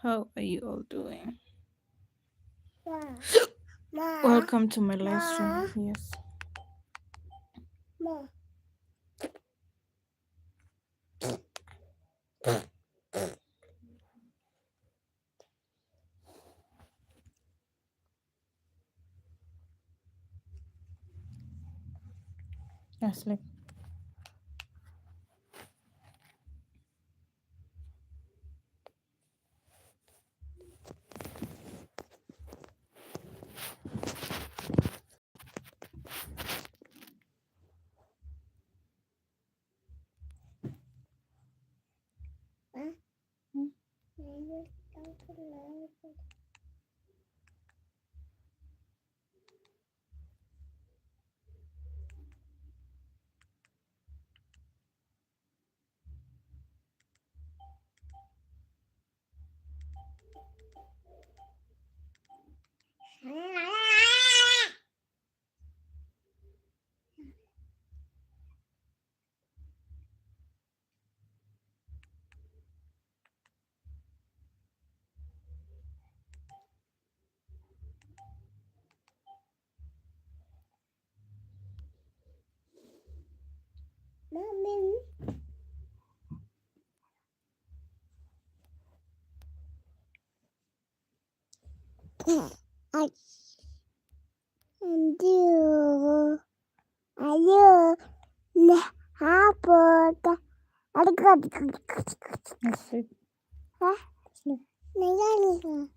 How are you all doing? Ma, ma, Welcome to my live ma, stream. Yes. ma. Ashley. Ma, Hmm? maybe don't love it. Mommy, I do. I do. Apple. I got Ashley. Ashley. it.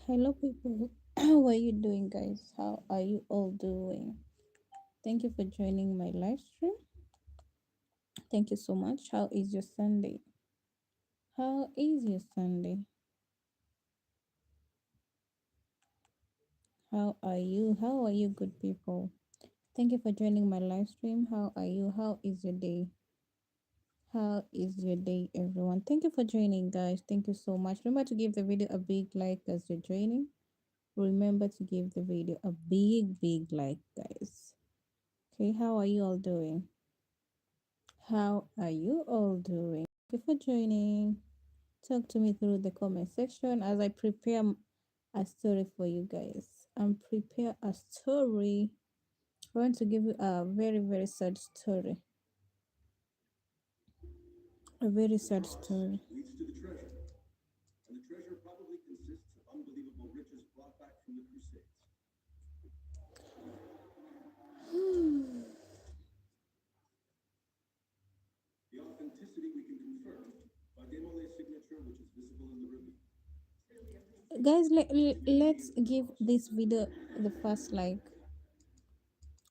Hello, people. How are you doing, guys? How are you all doing? Thank you for joining my live stream. Thank you so much. How is your Sunday? How is your Sunday? How are you? How are you, good people? Thank you for joining my live stream. How are you? How is your day? How is your day, everyone? Thank you for joining, guys. Thank you so much. Remember to give the video a big like as you're joining. Remember to give the video a big like, guys. Okay, how are you all doing? How are you all doing? Thank you for joining. Talk to me through the comment section as I prepare a story for you guys. I'm prepare a story. I want to give you a very sad story. A very sad story. Guys, let's give this video the first like.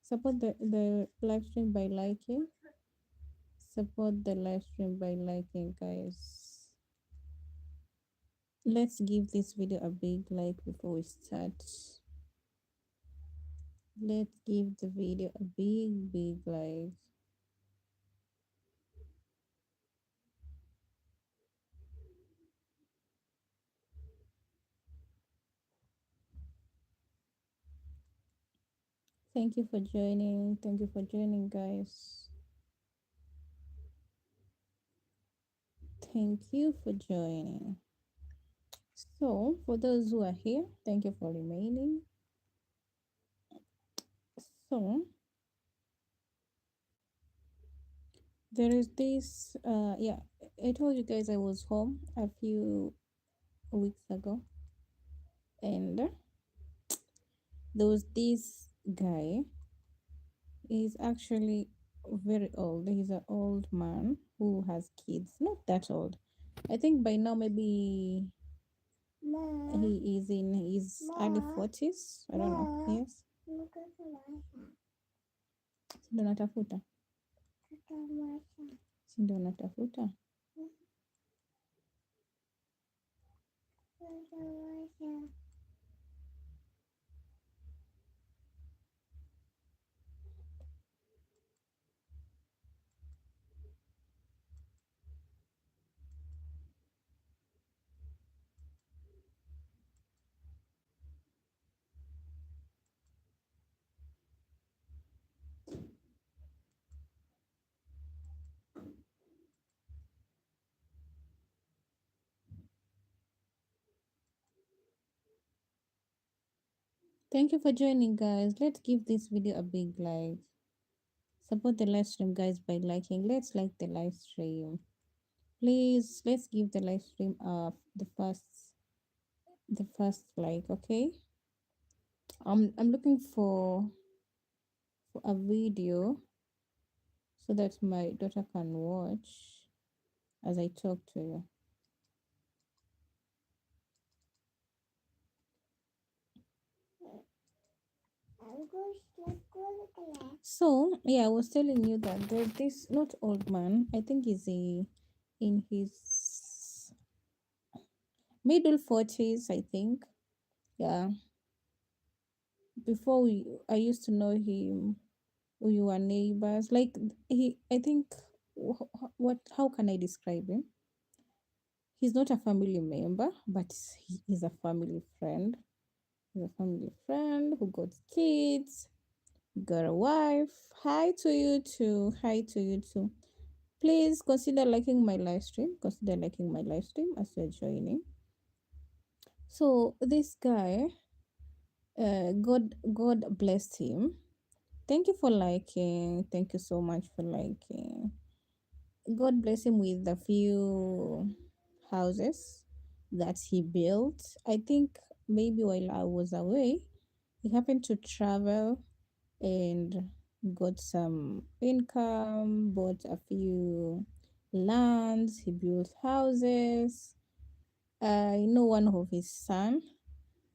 Support the live stream by liking. Support the live stream by liking, guys. Let's give this video a big like before we start. Let's give the video a big like. Thank you for joining. Thank you for joining, guys. Thank you for joining. So, for those who are here, thank you for remaining. So, there is this, yeah, I told you guys I was home a few weeks ago, and there was this guy. He's actually very old. He's an old man who has kids. Not that old. I think by now maybe Ma, he is in his early ma, 40s. I don't know. ma. Yes. Si ndo natafuta. Si ndo natafuta. Thank you for joining, guys. Let's give this video a big like. Support the live stream, guys, by liking. Let's like the live stream. Please, let's give the live stream the first like, okay? I'm looking for a video so that my daughter can watch as I talk to you. So yeah, I was telling you that there's this not old man. I think he's in his middle 40s. I think. Yeah. Before I used to know him. We were neighbors. Like I think. What? How can I describe him? He's not a family member, but he is a family friend. He's a family friend who got kids, got a wife. Hi to you too. Hi to you too. Please consider liking my live stream. Consider liking my live stream as you're joining. So this guy, God blessed him. Thank you for liking. Thank you so much for liking. God bless him with a few houses that he built. I think maybe while I was away, he happened to travel and got some income, bought a few lands, he built houses. I know one of his son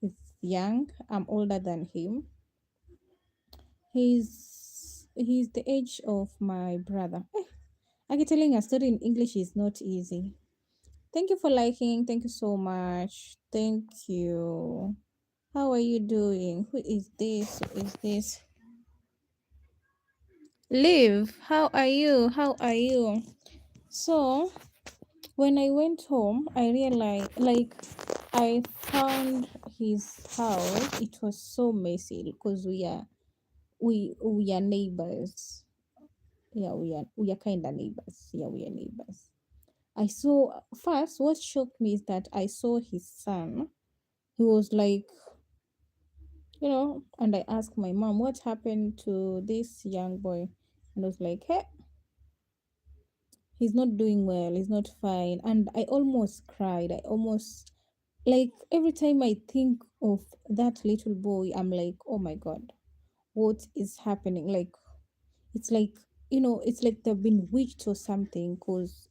is young. I'm older than him. He's the age of my brother. Okay, telling a story in English is not easy. Thank you for liking. Thank you so much. Thank you. How are you doing? Who is this? Who is this? Liv, how are you? How are you? So, when I went home, I realized, like, I found his house. It was so messy because we are neighbors. Yeah, we are kind of neighbors. Yeah, we are neighbors. I saw first. What shocked me is that I saw his son. He was like, and I asked my mom what happened to this young boy, and I was like, hey, he's not doing well. He's not fine, and I almost cried. I almost like every time I think of that little boy, I'm like, oh my god, what is happening? Like it's like it's like they've been witched or something, because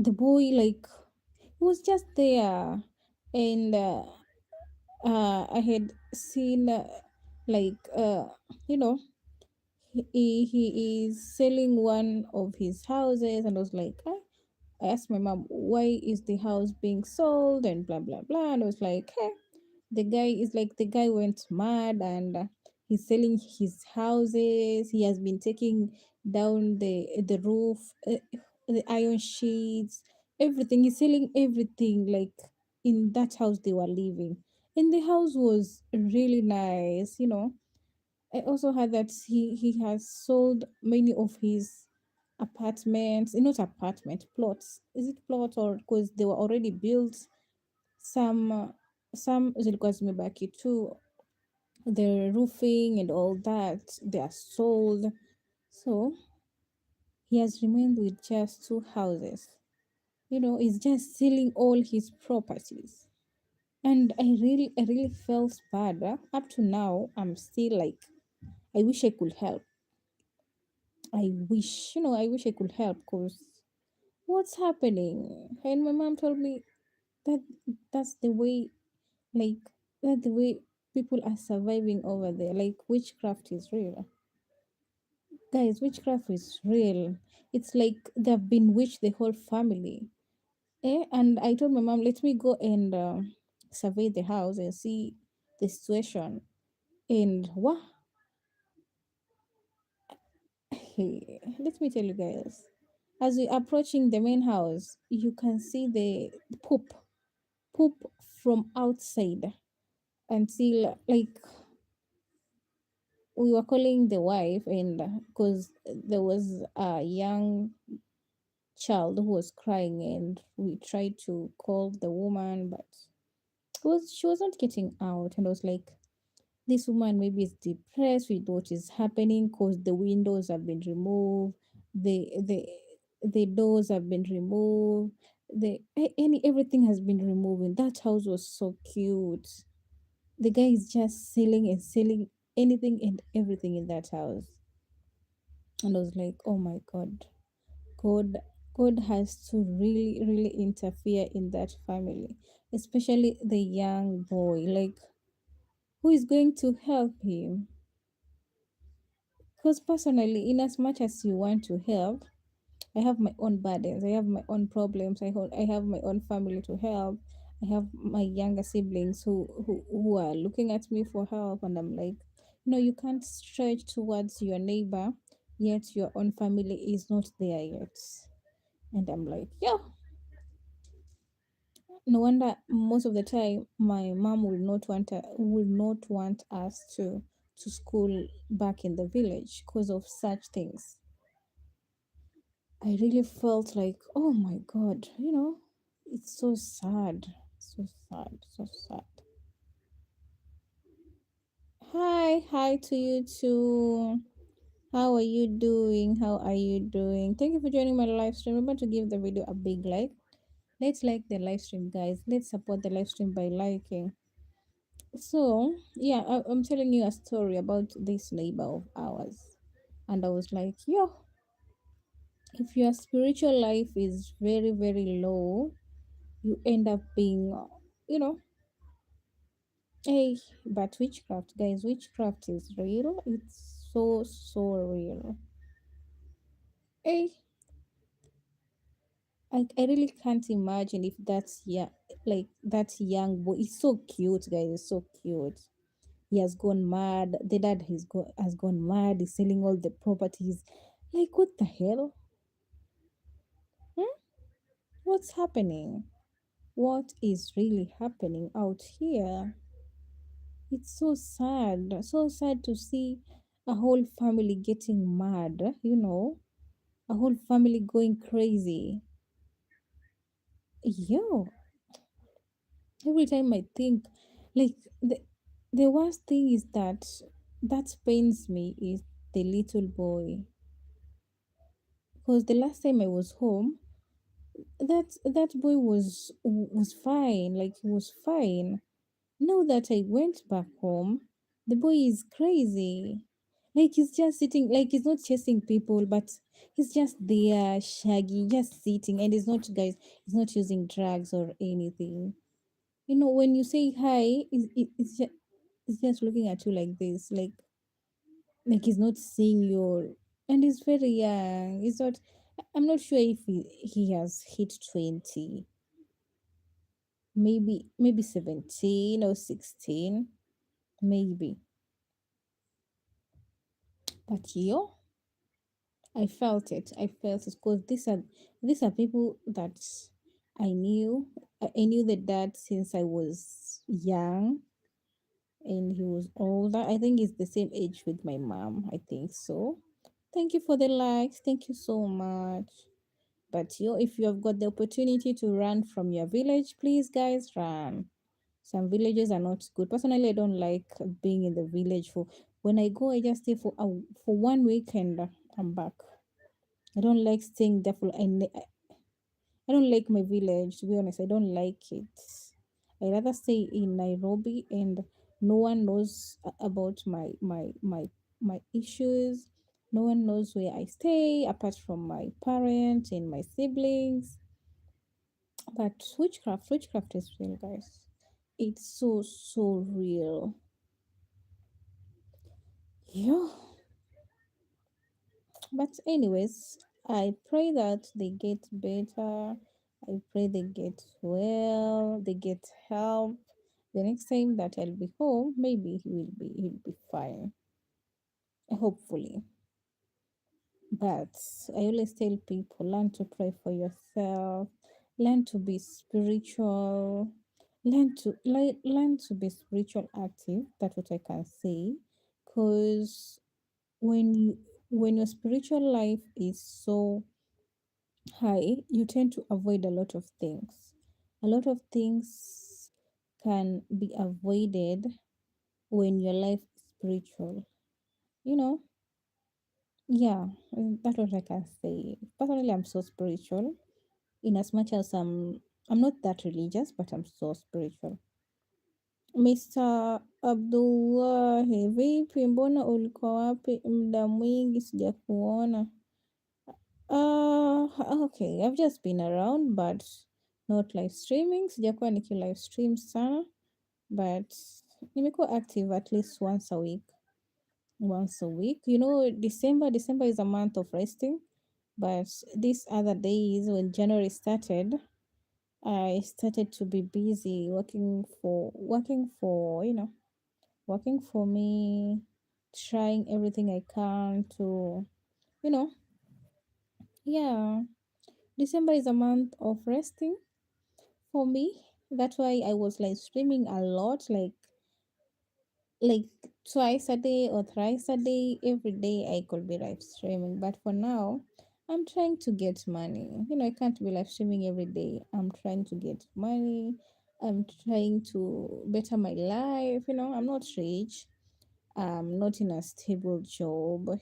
the boy, like, he was just there. And I had seen like you know he is selling one of his houses, and I was like, I asked my mom, why is the house being sold and blah blah blah, and I was like, hey, the guy went mad, and he's selling his houses. He has been taking down the roof, the iron sheets, everything. He's selling everything, like, in that house they were living, and the house was really nice. I also heard that he has sold many of his apartments, not apartment plots. Is it plots, or because they were already built? Some zilikuwa zimebaki tu, the roofing and all that, they are sold. So he has remained with just two houses. He's just selling all his properties. And I really felt bad. Up to now, I'm still like, I wish I could help. I wish I could help because what's happening? And my mom told me that that's the way, like, that's the way people are surviving over there. Like, witchcraft is real. Guys, witchcraft is real. It's like they've been witched the whole family. And I told my mom, let me go and survey the house and see the situation. And what? Let me tell you guys. As we approaching the main house, you can see the poop from outside until like we were calling the wife, and because there was a young child who was crying, and we tried to call the woman, but she was not getting out, and I was like, this woman maybe is depressed with what is happening because the windows have been removed, the doors have been removed, everything has been removed, and that house was so cute. The guy is just selling and selling anything and everything in that house. And I was like, oh my god, god god has to really really interfere in that family, especially the young boy. Like, who is going to help him? Because personally, in as much as you want to help, I have my own burdens, I have my own problems, I have my own family to help. I have my younger siblings who are looking at me for help, and I'm like, no, you can't stretch towards your neighbor, yet your own family is not there yet. And I'm like, yeah, no wonder most of the time my mom will not want us to school back in the village because of such things. I really felt like, oh my god, it's so sad, so sad, so sad. Hi to you too. How are you doing? How are you doing? Thank you for joining my live stream. Remember to give the video a big like. Let's like the live stream, guys. Let's support the live stream by liking. So, yeah, I'm telling you a story about this neighbor of ours. And I was like, yo, if your spiritual life is very, very low, you end up being, you know, hey, but witchcraft, guys, witchcraft is real. It's so, so real. Hey, I really can't imagine if that's, yeah, like that young boy. It's so cute, guys. It's so cute. He has gone mad. The dad has gone mad. He's selling all the properties. Like, what the hell? Hmm? What's happening? What is really happening out here? It's so sad. So sad to see a whole family getting mad, a whole family going crazy. Yo, every time I think, like, the worst thing is that pains me is the little boy. Because the last time I was home, that boy was fine, like he was fine. Now that I went back home, the boy is crazy. Like, he's just sitting, like he's not chasing people, but he's just there shaggy, just sitting, and he's not, guys, he's not using drugs or anything. When you say hi, it's just looking at you like this, like he's not seeing your. And he's very young. He's not. I'm not sure if he has hit 20, maybe 17 or 16, maybe. But yo, I felt it. I felt it because these are people that I knew. I knew the dad since I was young, and he was older. I think he's the same age with my mom. I think so. Thank you for the likes. Thank you so much. But yo, if you have got the opportunity to run from your village, please, guys, run. Some villages are not good. Personally, I don't like being in the village. For when I go, I just stay for 1 week, and I'm back. I don't like staying there I don't like my village, to be honest. I don't like it. I rather stay in Nairobi, and no one knows about my issues. No one knows where I stay apart from my parents and my siblings. But witchcraft is real, guys. It's so, so real. Yeah. But, anyways, I pray that they get better. I pray they get well, they get help. The next time that I'll be home, maybe he'll be fine. Hopefully. But I always tell people learn to pray for yourself, learn to be spiritual, learn to be spiritual active. That's what I can say. Because when you when your spiritual life is so high, you tend to avoid a lot of things. A lot of things can be avoided when your life is spiritual. You know, yeah, that's what I can say. Personally, I'm so spiritual. In as much as I'm not that religious, but I'm so spiritual. Mr. Abdullah, vipi? Mbona ulikuwa wapi muda mwingi sijakuona? Okay, I've just been around, but not live streaming. Sijakuwa niki live stream sana, but nimekuwa active at least once a week. Once a week. You know, December is a month of resting, but these other days when January started, I started to be busy working for me, trying everything I can to, you know, yeah. December is a month of resting for me. That's why I was like streaming a lot, like twice a day or thrice a day. Every day I could be live streaming. But for now, I'm trying to get money. You know, I can't be live streaming every day. I'm trying to get money. I'm trying to better my life. You know, I'm not rich. I'm not in a stable job.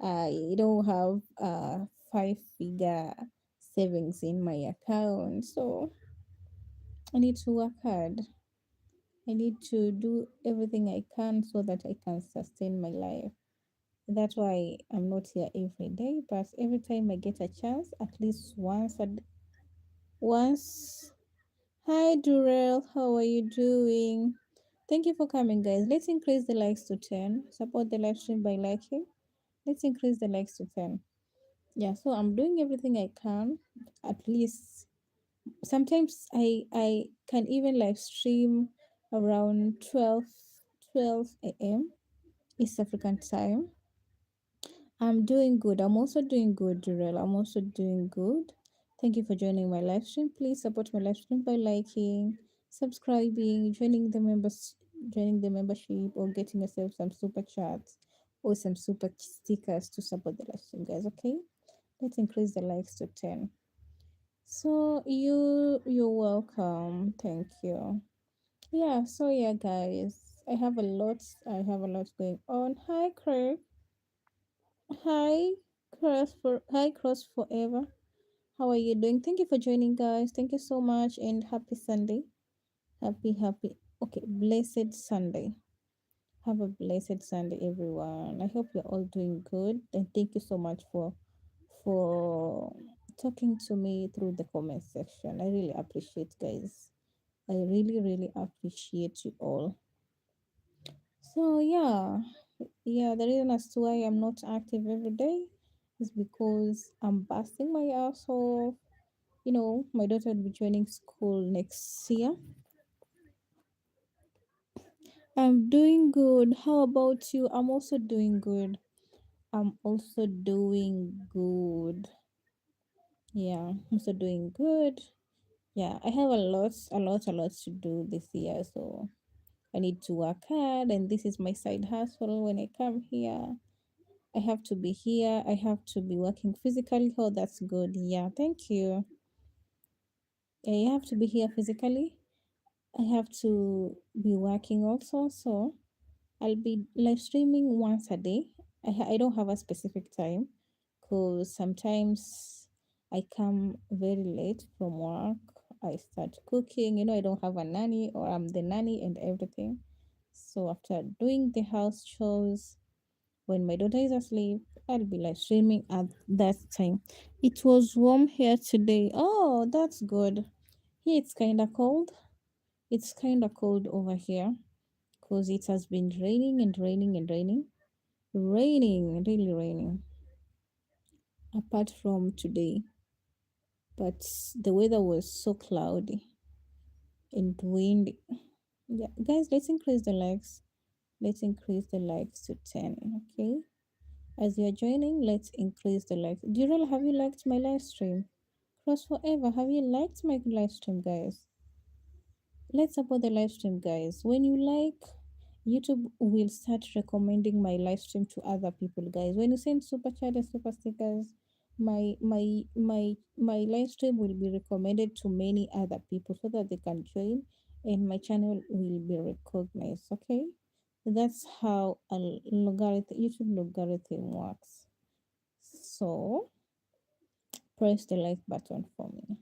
I don't have a 5-figure savings in my account. So I need to work hard. I need to do everything I can so that I can sustain my life. That's why I'm not here every day, but every time I get a chance, at least once. Hi, Durrell. How are you doing? Thank you for coming, guys. Let's increase the likes to 10. Support the live stream by liking. Let's increase the likes to 10. Yeah, so I'm doing everything I can. At least sometimes I can even live stream around 12 a.m. East African time. I'm doing good. I'm also doing good, Durrell. I'm also doing good. Thank you for joining my live stream. Please support my live stream by liking, subscribing, joining the membership, or getting yourself some super chats or some super stickers to support the live stream, guys. Okay, let's increase the likes to 10. So you're welcome. Thank you. Yeah. So yeah, guys, I have a lot going on. Hi, Craig. Hi, Cross Forever. How are you doing? Thank you for joining, guys. Thank you so much, and happy Sunday. Happy. Okay, blessed Sunday. Have a blessed Sunday, everyone. I hope you're all doing good, and thank you so much for talking to me through the comment section. I really appreciate, guys. I really, really appreciate you all. So yeah, the reason as to why I'm not active every day is because I'm busting my ass off. You know, my daughter will be joining school next year. I'm doing good. How about you? I'm also doing good. I'm also doing good. Yeah, I'm also doing good. Yeah, I have a lot to do this year, so I need to work hard, and this is my side hustle when I come here. I have to be here. I have to be working physically. Oh, that's good. Yeah, thank you. I have to be here physically. I have to be working also. So I'll be live streaming once a day. I don't have a specific time because sometimes I come very late from work. I start cooking. You know, I don't have a nanny or I'm the nanny and everything. So after doing the house chores, when my daughter is asleep, I'll be live streaming at that time. It was warm here today. Oh, that's good. Here it's kind of cold. It's kind of cold over here because it has been raining and raining and raining. Raining, really raining. Apart from today, but the weather was so cloudy and windy. Yeah, guys, let's increase the likes. Let's increase the likes to 10. Okay. As you're joining, let's increase the likes. Durrell, have you liked my live stream? Cross Forever, have you liked my live stream, guys? Let's support the live stream, guys. When you like, YouTube will start recommending my live stream to other people, guys. When you send super chat and super stickers, my live stream will be recommended to many other people so that they can join and my channel will be recognized. Okay, that's how a logarithm, YouTube logarithm works. So press the like button for me.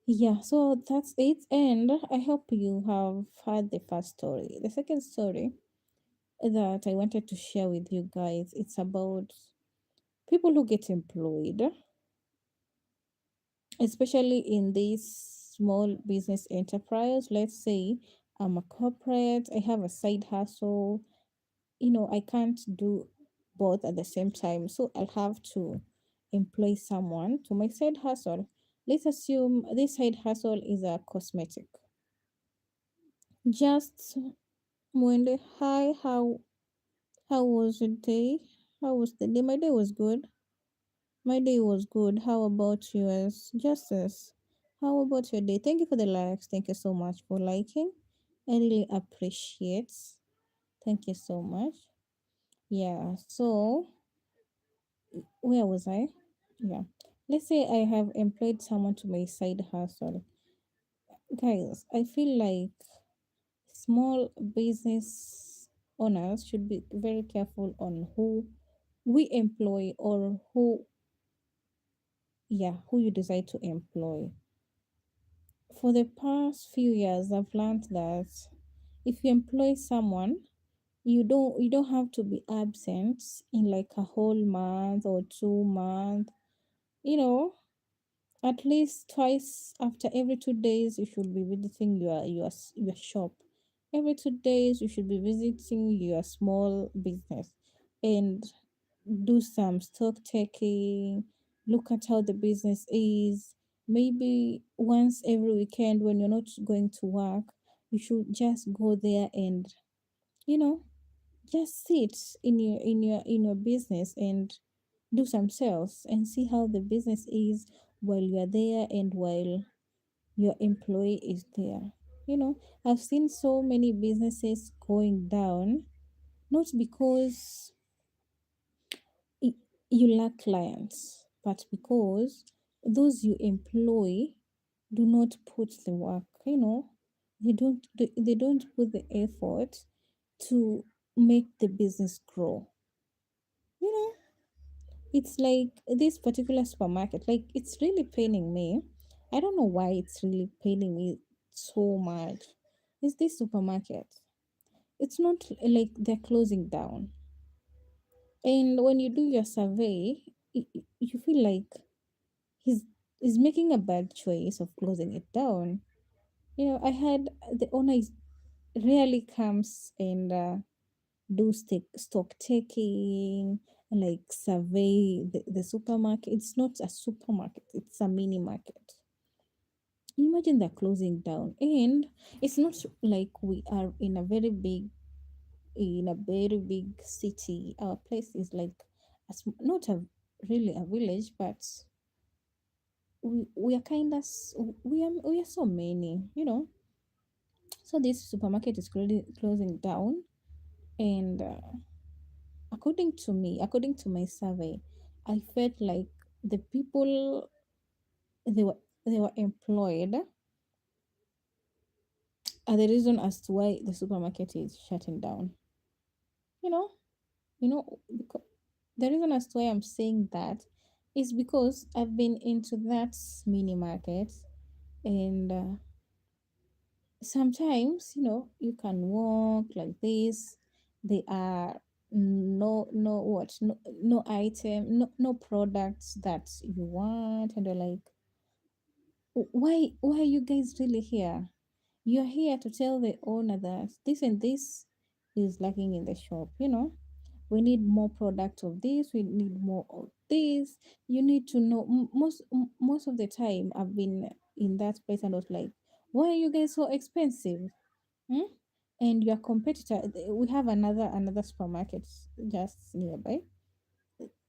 Yeah, so that's it. And I hope you have heard the first story. The second story that I wanted to share with you guys, it's about people who get employed, especially in this small business enterprise. Let's say I'm a corporate, I have a side hustle, I can't do both at the same time. So I'll have to employ someone to my side hustle. Let's assume this side hustle is a cosmetic. Just Monday, hi, how was your day? How was the day? My day was good. My day was good. How about yours? Justice. How about your day? Thank you for the likes. Thank you so much for liking. I really appreciate. Thank you so much. Yeah. So where was I? Yeah. Let's say I have employed someone to my side hustle. Guys, I feel like small business owners should be very careful on who we employ or who you decide to employ. For the past few years I've learned that if you employ someone, you don't have to be absent in like a whole month or 2 months. You know, at least twice after every 2 days you should be visiting your shop. Every 2 days you should be visiting your small business and do some stock taking, look at how the business is. Maybe once every weekend when you're not going to work, you should just go there and, you know, just sit in your business and do some sales and see how the business is while you are there and while your employee is there. You know, I've seen so many businesses going down, not because y- you lack clients, but because those you employ do not put the work, they don't put the effort to make the business grow. You know, it's like this particular supermarket, like it's really paining me. I don't know why it's really paining me so much. Is this supermarket? It's not like they're closing down. And when you do your survey, you feel like he's is making a bad choice of closing it down. I had the owner rarely comes and do stock taking, like survey the supermarket. It's not a supermarket, it's a mini market. Imagine they're closing down, and it's not like we are in a very big city. Our place is like not a really a village, but we are kind of we are so many, so this supermarket is closing down. And according to my survey, I felt like the people they were employed are the reason as to why the supermarket is shutting down. You know, because the reason as to why I'm saying that is because I've been into that mini market, and sometimes you can walk like this. They are. no what, no item, no products that you want, and you're like, why are you guys really here? You're here to tell the owner that this and this is lacking in the shop, we need more product of this, we need more of this. You need to know, most of the time I've been in that place and I was like, why are you guys so expensive? Hmm? And your competitor, we have another supermarket just nearby.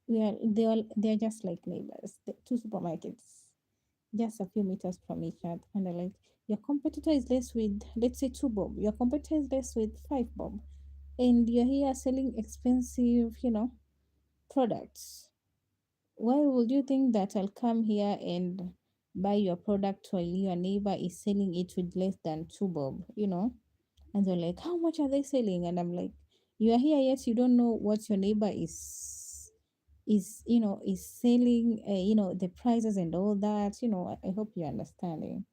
They're just like neighbors, the two supermarkets just a few meters from each other, and they're like, your competitor is less with, let's say, 2 bob, your competitor is less with 5 bob, and you're here selling expensive, products. Why would you think that I'll come here and buy your product while your neighbor is selling it with less than 2 bob? And they're like, how much are they selling? And I'm like, you are here yet you don't know what your neighbor is selling, the prices and all that. I hope you're understanding.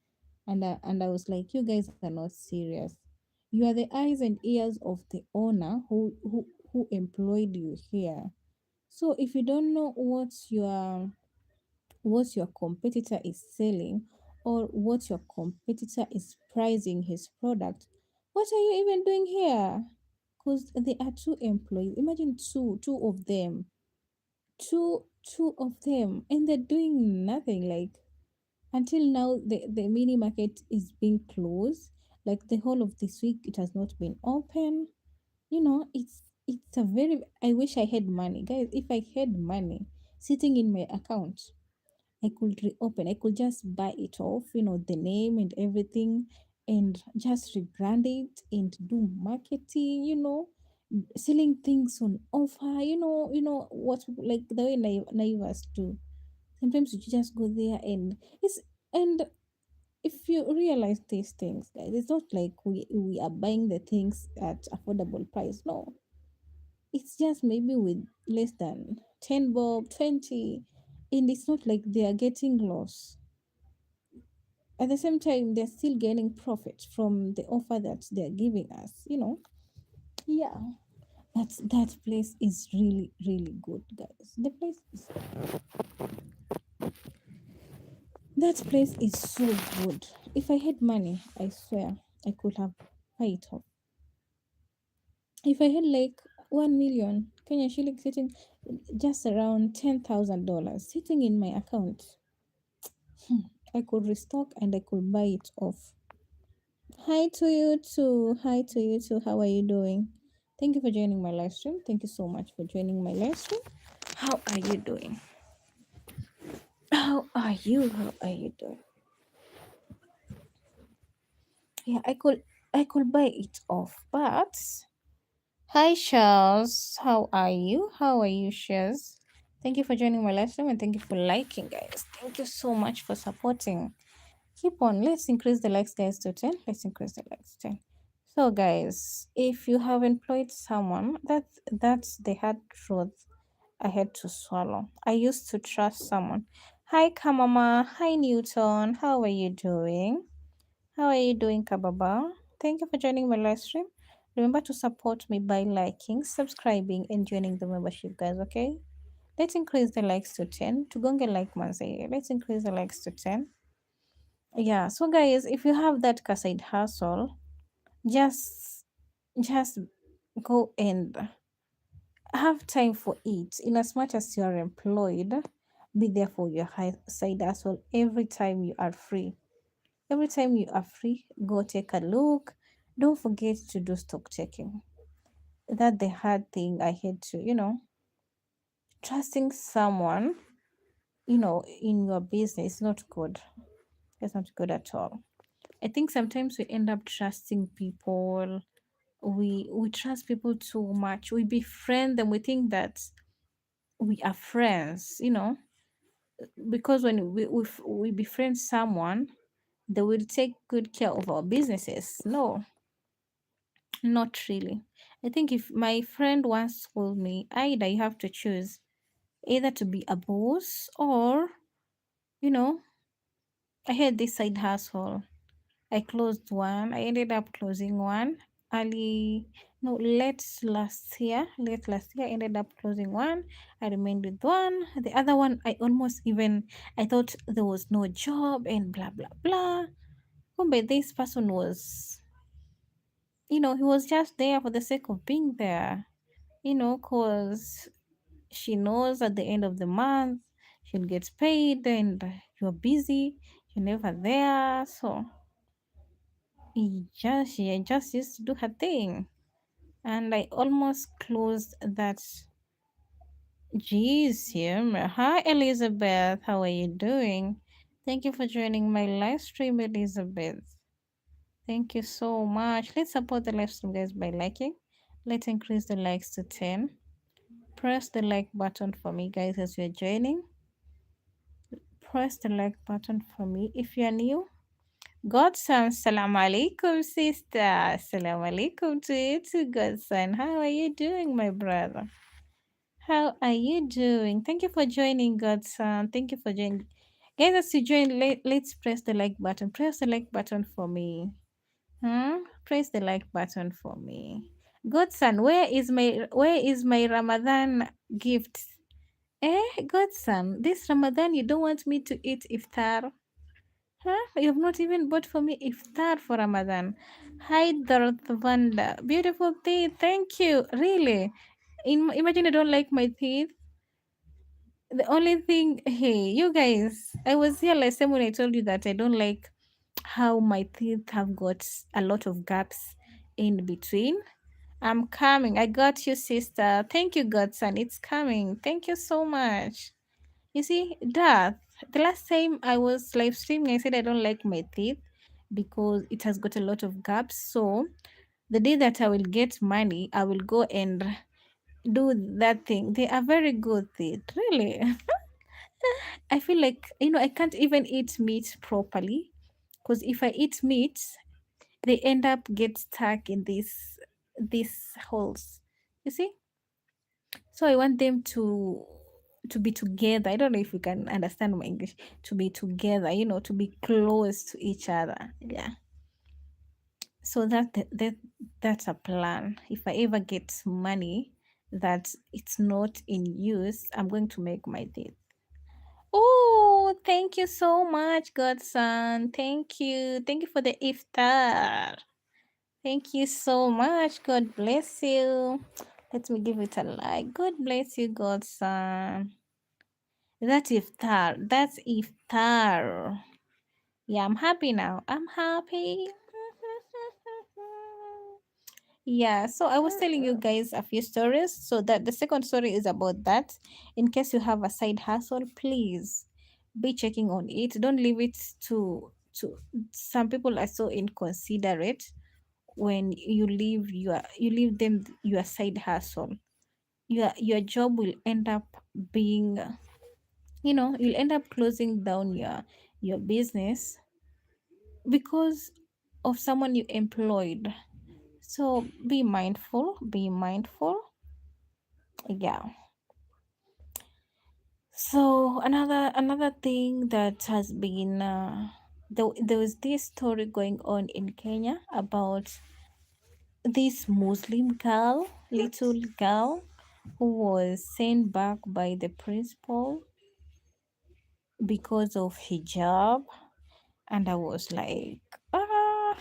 And I was like, you guys are not serious. You are the eyes and ears of the owner who employed you here. So if you don't know what your competitor is selling, or what your competitor is pricing his product, what are you even doing here? Because they are two employees. Imagine two of them, two of them, and they're doing nothing. Like, until now, the mini market is being closed. Like, the whole of this week it has not been open. It's a very, I wish I had money, guys. If I had money sitting in my account, I could reopen. I could just buy it off, the name and everything, and just rebrand it and do marketing, selling things on offer, what people like, the way Naivas do. Sometimes you just go there, and if you realize these things, guys, it's not like we are buying the things at affordable price. No, it's just maybe with less than 10 bob, 20, and it's not like they are getting loss. At the same time, they're still gaining profit from the offer that they're giving us. Yeah, that place is really, really good, guys. That place is so good. If I had money, I swear I could have buy it off. If I had like 1 million Kenya shillings sitting, just around $10,000 sitting in my account, I could restock and I could buy it off. Hi to you too. Hi to you too. How are you doing? Thank you for joining my live stream. Thank you so much for joining my live stream. How are you doing? How are you? How are you doing? Yeah, I could buy it off, but hi Charles. How are you? How are you, Charles? Thank you for joining my live stream, and thank you for liking, guys. Thank you so much for supporting. Keep on. Let's increase the likes, guys, to 10. Let's increase the likes to 10. So, guys, if you have employed someone, that's the hard truth I had to swallow. I used to trust someone. Hi, Kamama. Hi, Newton. How are you doing? How are you doing, Kababa? Thank you for joining my live stream. Remember to support me by liking, subscribing, and joining the membership, guys, okay? Let's increase the likes to 10. Tugonge like manze. Let's increase the likes to 10. Yeah, so guys, if you have that side hustle, just just go and have time for it. In as much as you are employed, be there for your side hustle every time you are free. Every time you are free, go take a look. Don't forget to do stock checking. That the hard thing I had to, trusting someone, in your business is not good. It's not good at all. I think sometimes we end up trusting people. We trust people too much. We befriend them. We think that we are friends, because when we befriend someone, they will take good care of our businesses. No, not really. I think if my friend once told me, either you have to choose either to be a boss, or, you know, I had this side hustle. I closed one. I ended up closing one early No, late last year, I ended up closing one. I remained with one. The other one, I thought there was no job and blah, blah, blah. But this person was, he was just there for the sake of being there, because she knows at the end of the month she'll get paid and you're busy, you're never there. So she just used to do her thing. And I almost closed that gym. Hi, Elizabeth. How are you doing? Thank you for joining my live stream, Elizabeth. Thank you so much. Let's support the live stream, guys, by liking. Let's increase the likes to 10. Press the like button for me, guys, as you're joining. Press the like button for me. If you're new, Godson, salam alaikum, sister. Salam alaikum to you too, Godson. How are you doing, my brother? How are you doing? Thank you for joining, Godson. Thank you for joining. Guys, as you join, let's press the like button. Press the like button for me. Press the like button for me. Godson, where is my Ramadan gift? Godson, this Ramadan you don't want me to eat iftar? Huh? You have not even bought for me iftar for Ramadan. Hi, Darth Vanda. Beautiful teeth. Thank you. Really? Imagine I don't like my teeth. The only thing, hey, you guys, I was here last time when I told you that I don't like how my teeth have got a lot of gaps in between. I'm coming. I got you, sister. Thank you, Godson. It's coming. Thank you so much. You see, that the last time I was live streaming, I said I don't like my teeth because it has got a lot of gaps. So the day that I will get money, I will go and do that thing. They are very good teeth, really. I feel like, I can't even eat meat properly because if I eat meat, they end up get stuck in these holes. You see? So I want them to be together. I don't know if you can understand my English. To be together, to be close to each other. Yeah. So that's a plan. If I ever get money that it's not in use, I'm going to make my teeth. Oh, thank you so much, Godson. Thank you. Thank you for the iftar. Thank you so much. God bless you. Let me give it a like. God bless you, Godson. That's iftar. That's iftar. Yeah, I'm happy now. I'm happy. Yeah, so I was telling you guys a few stories. So that the second story is about that. In case you have a side hustle, please be checking on it. Don't leave it to some people are so inconsiderate when you leave them your side hustle. Your job will end up being, you'll end up closing down your business because of someone you employed. So be mindful, be mindful. Yeah. So another thing that has been there was this story going on in Kenya about this Muslim girl, little girl, who was sent back by the principal because of hijab. And I was like, ah,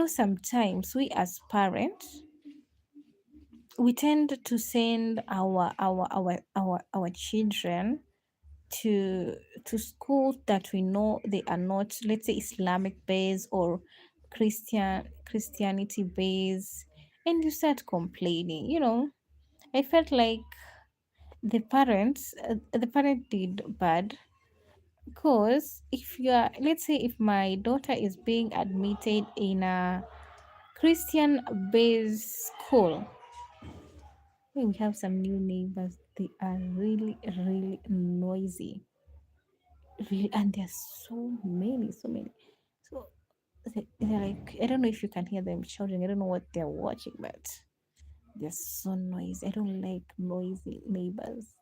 sometimes we as parents, we tend to send our children to schools that we know they are not, let's say, Islamic based or Christianity based, and you start complaining. I felt like the parent did bad, because if you are, let's say, if my daughter is being admitted in a Christian based school. Hey, we have some new neighbors. They are really, really noisy. Really, and there's so many, so many. So they're like, I don't know if you can hear them shouting. I don't know what they're watching, but they're so noisy. I don't like noisy neighbors.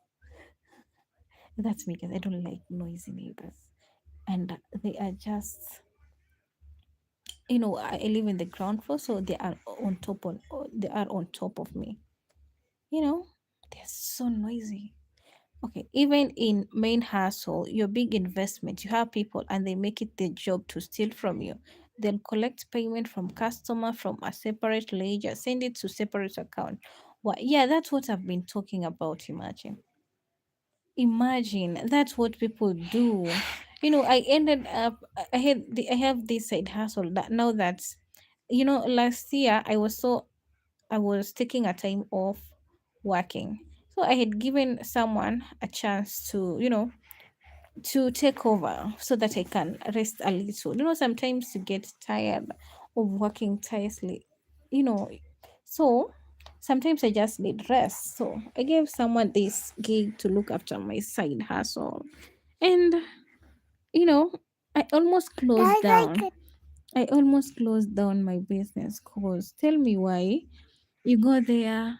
That's me, because I don't like noisy neighbors. And they are just I live in the ground floor, so they are on top of me. You know, they're so noisy. Okay, even in main hustle, your big investment, you have people and they make it their job to steal from you. They'll collect payment from customer from a separate ledger, send it to separate account. Well, yeah, that's what I've been talking about. Imagine that's what people do. I ended up I have this side hustle that now that's last year I was taking a time off working. So I had given someone a chance to take over so that I can rest a little. Sometimes you get tired of working tirelessly, you know. So sometimes I just need rest. So I gave someone this gig to look after my side hustle. And, you know, I almost closed down. I almost closed down my business because tell me why you go there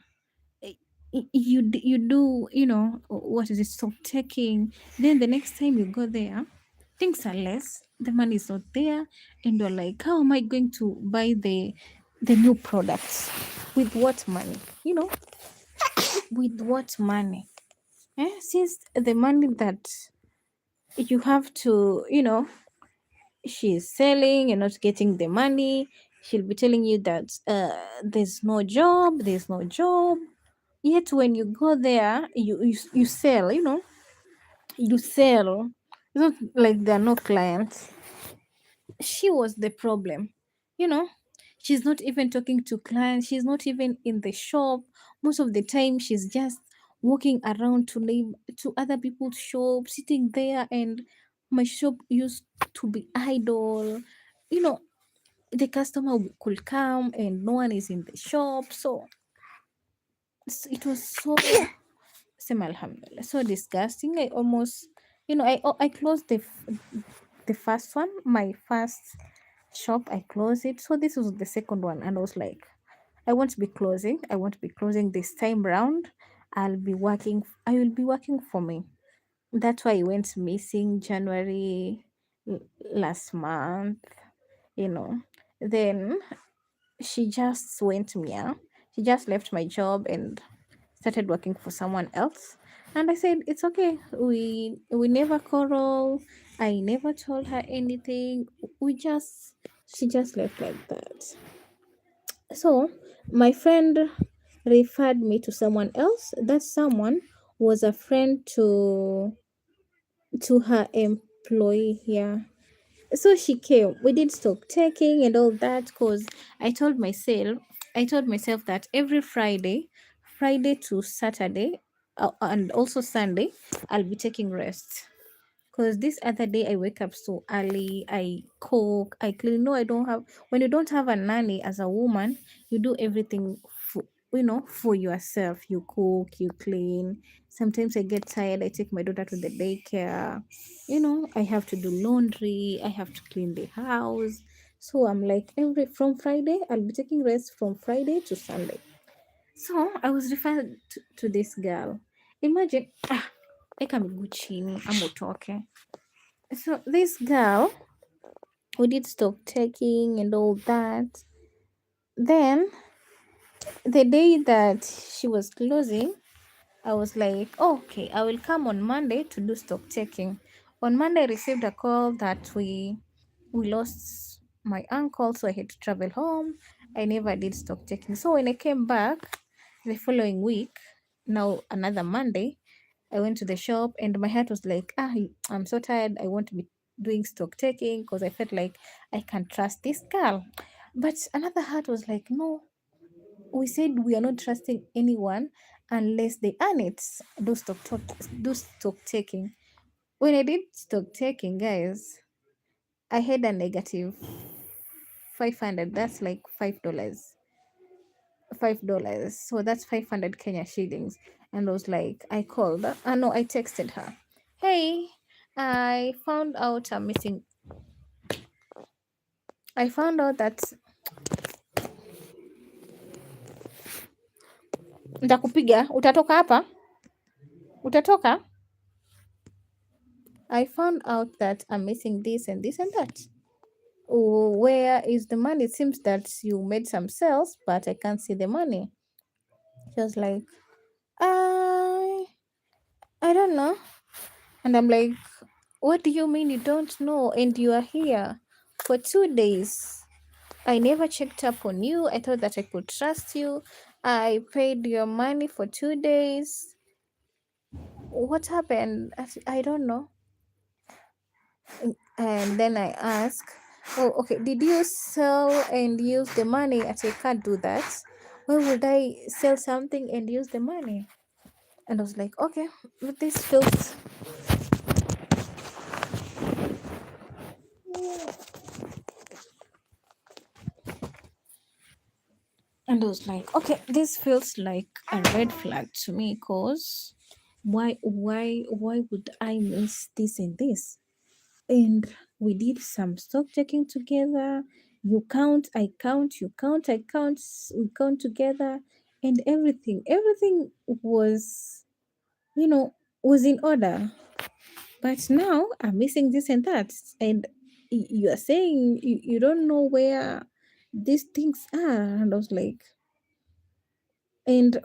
you do what is it, stock taking, then the next time you go there things are less, the money is not there, and you're like, how am I going to buy the new products? With what money? With what money? Since the money that you have to she's selling, you're not getting the money, she'll be telling you that there's no job. Yet when you go there, you sell, you sell. It's not like there are no clients. She was the problem, you know. She's not even talking to clients. She's not even in the shop. Most of the time, she's just walking around to other people's shops, sitting there, and my shop used to be idle. You know, the customer could come and no one is in the shop, so it was so Sema Alhamdulillah. So disgusting. I almost, I closed the first one, my first shop. I closed it. So this was the second one, and I was like, I won't be closing. I won't be closing this time round. I'll be working. I will be working for me. That's why I went missing January last month. You know, then she just went mia. She just left my job and started working for someone else. And I said, it's okay. We never quarrel. I never told her anything. We just She just left like that. So my friend referred me to someone else. That someone was a friend to her employee here. So she came, we did stock taking and all that, because I told myself that every Friday to Saturday, and also Sunday, I'll be taking rest. Because this other day I wake up so early, I cook, I clean. No, I don't have. When you don't have a nanny as a woman, you do everything for yourself. You cook, you clean. Sometimes I get tired, I take my daughter to the daycare. I have to do laundry, I have to clean the house. So I'm like, every from Friday, I'll be taking rest from Friday to Sunday. So I was referred to this girl. Imagine, eka miguu chini ama utoke. So this girl, we did stock taking and all that. Then the day that she was closing, I was like, oh, okay, I will come on Monday to do stock taking. On Monday, I received a call that we lost my uncle, so I had to travel home. I never did stock taking. So when I came back the following week, now another Monday, I went to the shop and my heart was like, I'm so tired. I want to be doing stock taking because I felt like I can't trust this girl. But another heart was like, no, we said we are not trusting anyone unless they earn it. Do stock taking. When I did stock taking, guys, I had a negative 500. That's like $5. $5. So that's 500 Kenya shillings. And I was like, I called. No, I texted her. Hey, I found out I'm missing. I found out that nitakupiga. Utatoka hapa? Utatoka? I found out that I'm missing this and this and that. Oh, where is the money? It seems that you made some sales, but I can't see the money. She was like, I, I don't know. And I'm like, what do you mean you don't know? And you are here for 2 days. I never checked up on you. I thought that I could trust you. I paid your money for 2 days. What happened? I don't know. And then I ask, oh, okay, did you sell and use the money? I say, can't do that. Why would I sell something and use the money? And I was like, okay, but this feels, and I was like, okay, this feels like a red flag to me, cause why would I miss this and this? And we did some stock checking together. You count, I count, you count, I count, we count together, and everything was, you know, was in order. But now I'm missing this and that, and you are saying you don't know where these things are. And I was like, and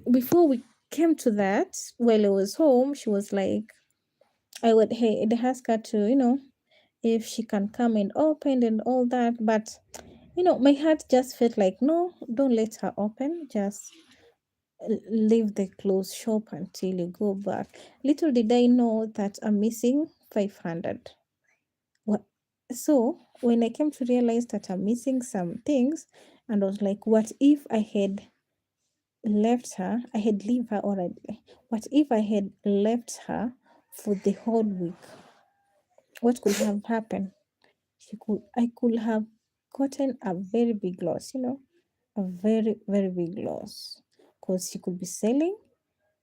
before we came to that, while I was home, she was like, I would, hey, ask her to, if she can come and open and all that. But my heart just felt like, no, don't let her open. Just leave the clothes shop until you go back. Little did I know that I'm missing 500. What? So when I came to realize that I'm missing some things, and I was like, what if I had left her? I had leave her already. What if I had left her for the whole week? What could have happened? I could have gotten a very big loss, a very, very big loss. Because she could be selling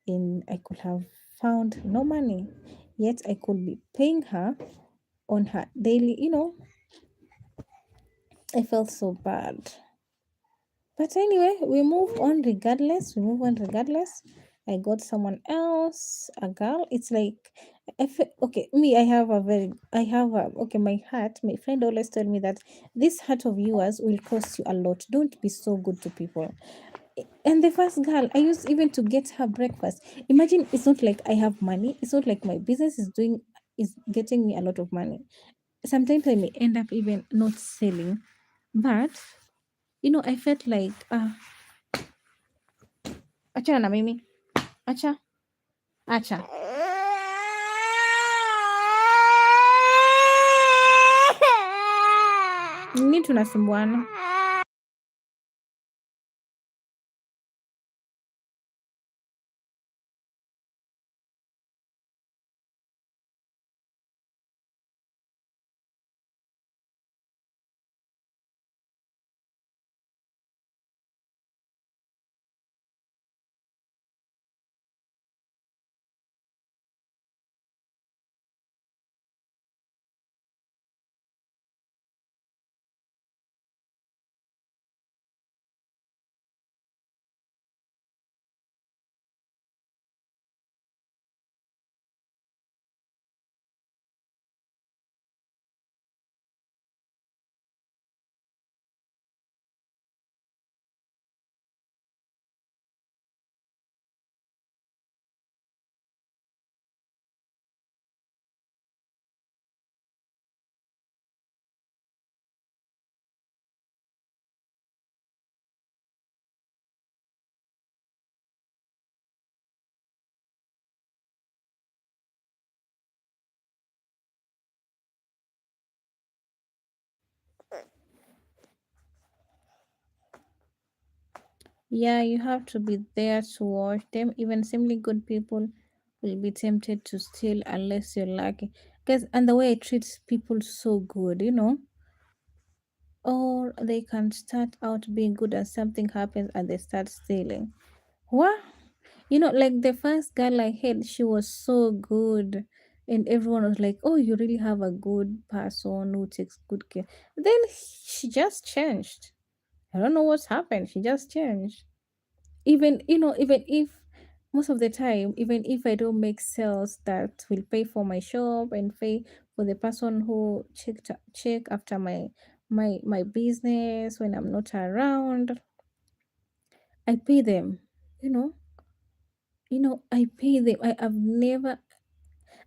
and I could have found no money. Yet I could be paying her on her daily, I felt so bad. But anyway, we move on regardless. We move on regardless. I got someone else, a girl. It's like, okay, me, okay, my heart, my friend always told me that this heart of yours will cost you a lot. Don't be so good to people. And the first girl, I used even to get her breakfast. Imagine, it's not like I have money. It's not like my business is getting me a lot of money. Sometimes I may end up even not selling. But I felt like, achana na mimi. Acha, acha. Nini tunasumbuana? Yeah, you have to be there to watch them. Even simply good people will be tempted to steal unless you're lucky. Because and the way I treat people so good, or they can start out being good and something happens and they start stealing. What? Like the first girl I had, she was so good. And everyone was like, oh, you really have a good person who takes good care. Then she just changed. I don't know what's happened. She just changed. Even if most of the time, even if I don't make sales that will pay for my shop and pay for the person who check after my business when I'm not around. I pay them. You know, I pay them.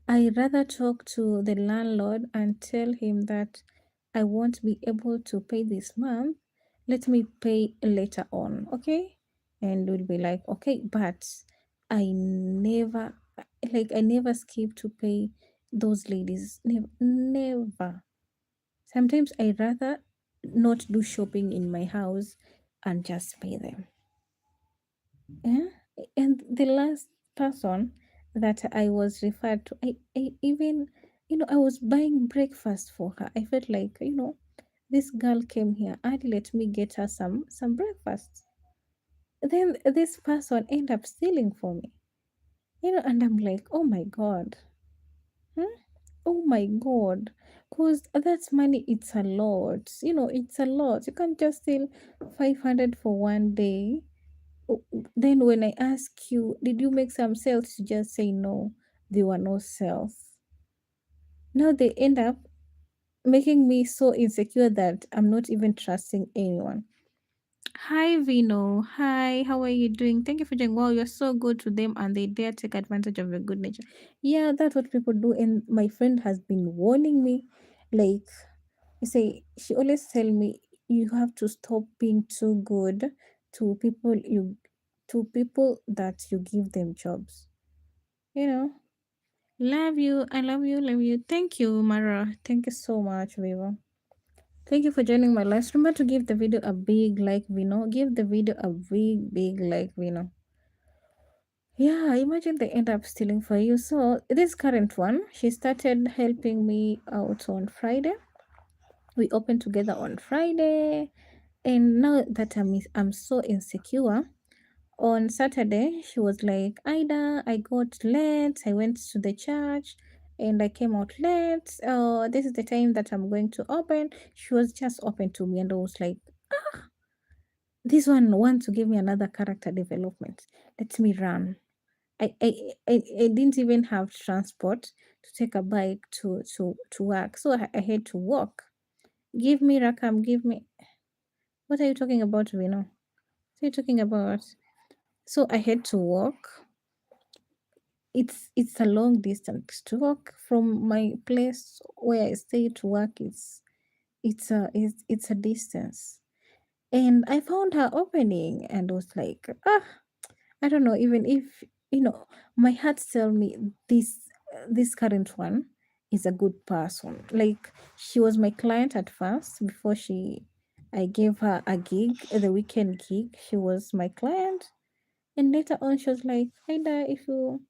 I rather talk to the landlord and tell him that I won't be able to pay this month. Let me pay later on, okay? And we'll be like, okay, but I never, I never skip to pay those ladies. Never, never. Sometimes I rather not do shopping in my house and just pay them. Yeah. And the last person that I was referred to, I even, I was buying breakfast for her. I felt like, this girl came here and let me get her some breakfast. Then this person ended up stealing for me. And I'm like, oh my God. Hmm? Oh my God. Because that's money, it's a lot. It's a lot. You can't just steal 500 for one day. Then when I ask you, did you make some sales? You just say no, there were no sales. Now they end up making me so insecure that I'm not even trusting anyone. Hi Vino. Hi, how are you doing? Thank you for joining. Wow, you're so good to them and they dare take advantage of your good nature. Yeah, that's what people do. And my friend has been warning me. Like, you say, she always tell me you have to stop being too good to people that you give them jobs. You know. Love you. I love you. Love you. Thank you, Mara. Thank you so much, Viva. Thank you for joining my live. Remember to give the video a big like, Vino. Give the video a big like, Vino. Yeah, imagine they end up stealing for you. So this current one, she started helping me out on Friday. We opened together on Friday. And now that I'm so insecure, on Saturday, she was like, Ida, I got late. I went to the church and I came out late. This is the time that I'm going to open. She was just open to me and I was like, this one wants to give me another character development. Let me run. I didn't even have transport to take a bike to work. So I had to walk. Give me Rakam, give me. What are you talking about, Vino? What are you talking about? So I had to walk. It's a long distance to walk from my place where I stay to work. It's a distance, and I found her opening and was like, I don't know. Even if my heart tell me this current one is a good person. Like she was my client at first before I gave her a gig, the weekend gig. She was my client, and later on she was like, Ida, if you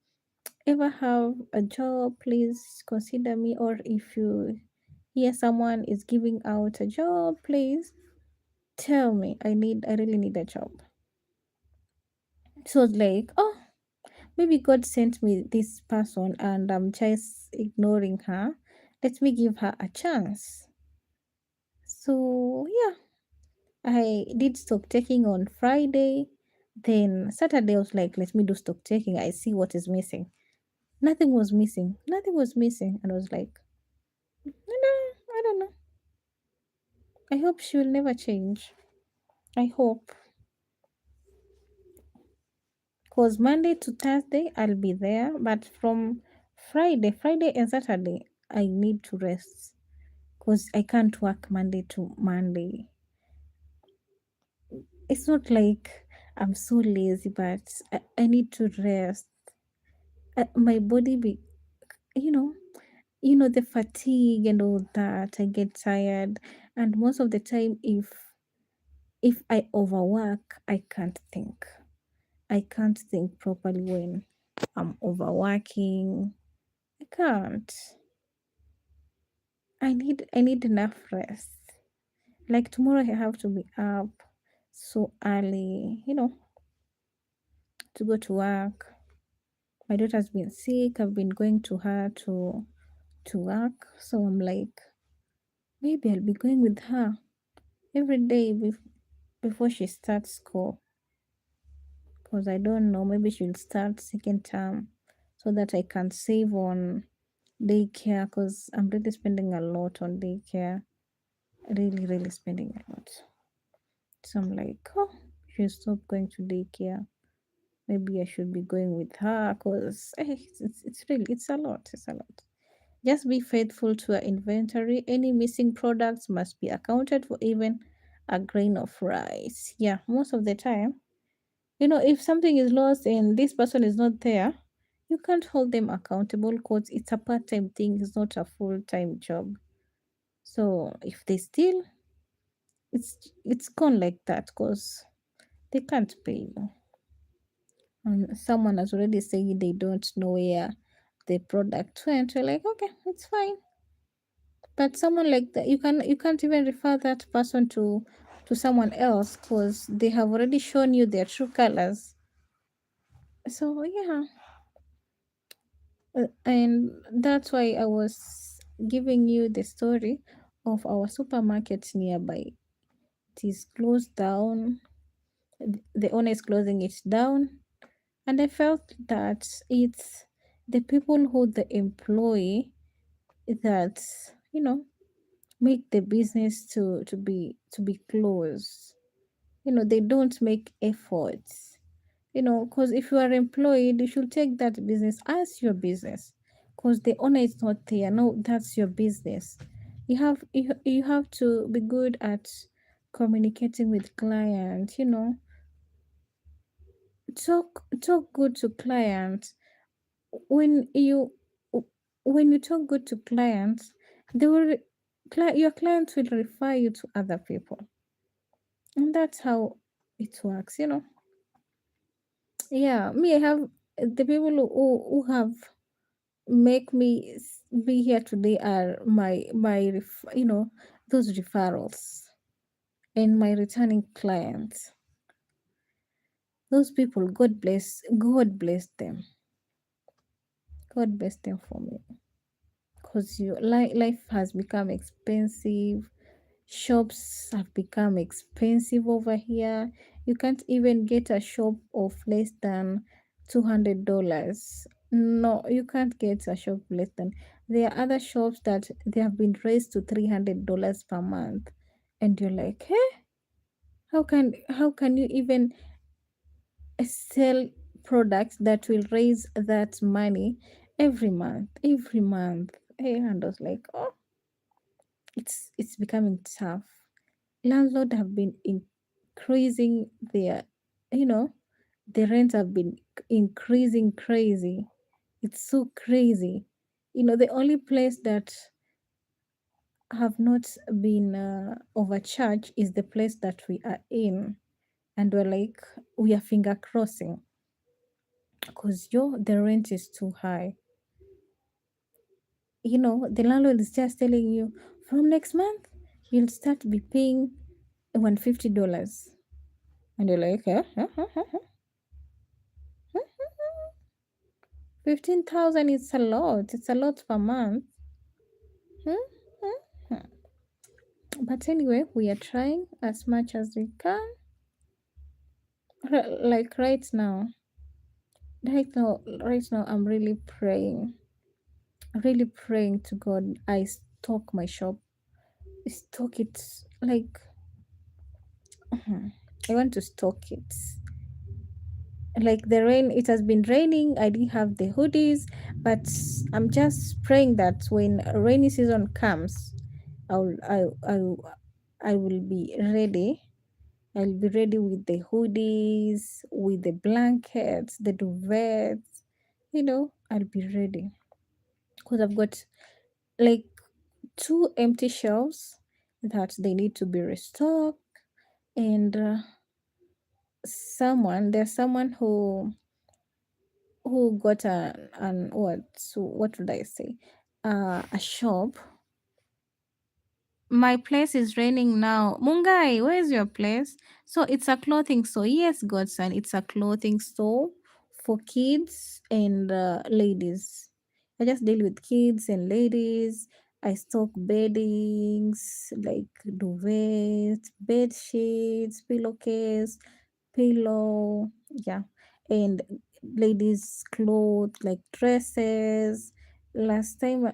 ever have a job, please consider me. Or if you hear someone is giving out a job, please tell me. I really need a job. So I was like, oh, maybe God sent me this person and I'm just ignoring her. Let me give her a chance. So yeah, I did stock taking on Friday. Then Saturday I was like, let me do stock taking. I see what is missing. Nothing was missing. Nothing was missing. And I was like, I don't know. I hope she will never change. I hope. Because Monday to Thursday, I'll be there. But from Friday and Saturday, I need to rest. Because I can't work Monday to Monday. It's not like I'm so lazy, but I need to rest. My body you know, the fatigue and all that. I get tired. And most of the time, if I overwork, I can't think. I can't think properly when I'm overworking. I can't. I need enough rest. Like tomorrow I have to be up so early, to go to work. My daughter's been sick. I've been going to her to work. So I'm like, maybe I'll be going with her every day before she starts school. Because I don't know, maybe she'll start second term so that I can save on daycare because I'm really spending a lot on daycare. Really, really spending a lot. So I'm like, oh, I should stop going to daycare. Maybe I should be going with her because it's really it's a lot. It's a lot. Just be faithful to our inventory. Any missing products must be accounted for, even a grain of rice. Yeah, most of the time, if something is lost and this person is not there, you can't hold them accountable because it's a part time thing, it's not a full time job. So if they steal, it's gone like that because they can't pay you. And someone has already said they don't know where the product went. You're like, okay, it's fine. But someone like that, you can't even refer that person to someone else because they have already shown you their true colors. So yeah, and that's why I was giving you the story of our supermarket nearby. It is closed down. The owner is closing it down, and I felt that it's the people who they employ that you know make the business to be closed. They don't make efforts. Because if you are employed, you should take that business as your business. Because the owner is not there. No, that's your business. You have to be good at communicating with clients. Talk good to clients. When you talk good to clients, they will your clients will refer you to other people, and that's how it works. Yeah, me, I have the people who have make me be here today are those referrals and my returning clients. Those people, God bless them. God bless them for me. Because life has become expensive. Shops have become expensive over here. You can't even get a shop of less than $200. No, you can't get a shop less than. There are other shops that they have been raised to $300 per month, and you're like, hey, how can you even sell products that will raise that money every month, every month? Hey, and I was like, oh, it's becoming tough. Landlord have been increasing their you know the rent have been increasing crazy. It's so crazy. The only place that have not been overcharged is the place that we are in, and we're like, we are finger crossing because the rent is too high. The landlord is just telling you from next month you'll start be paying $150, and you're like, 15,000 is a lot. It's a lot per month. Hmm? Hmm? But anyway, we are trying as much as we can. Like right now, I'm really praying to God. I stock my shop. Stock it like I want to stock it. Like the rain, it has been raining. I didn't have the hoodies, but I'm just praying that when rainy season comes, I'll I will be ready. I'll be ready with the hoodies, with the blankets, the duvets. I'll be ready because I've got like two empty shelves that they need to be restocked, and there's someone who got an what would I say, a shop. My place is raining now. Mungai, where's your place? So it's a clothing store. Yes, Godson, it's a clothing store for kids and ladies. I just deal with kids and ladies. I stock beddings like duvets, bed sheets, pillowcase, yeah, and ladies' clothes like dresses, Last time,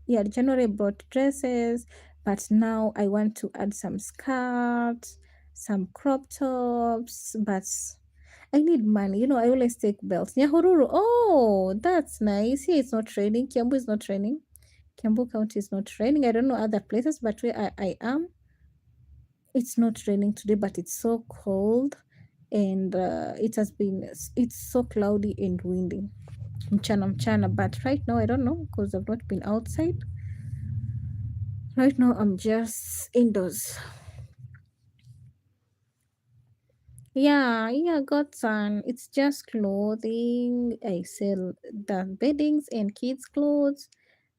yeah, January I bought dresses, but now I want to add some skirts, some crop tops, but I need money. I always take belts. Nyahururu, oh, that's nice. Here it's not raining. Kiambu is not raining. Kiambu County is not raining. I don't know other places, but where I am, it's not raining today, but it's so cold, and it's so cloudy and windy. Mchana mchana, but right now I don't know because I've not been outside. Right now I'm just indoors. Yeah, got some. It's just clothing. I sell the beddings and kids clothes,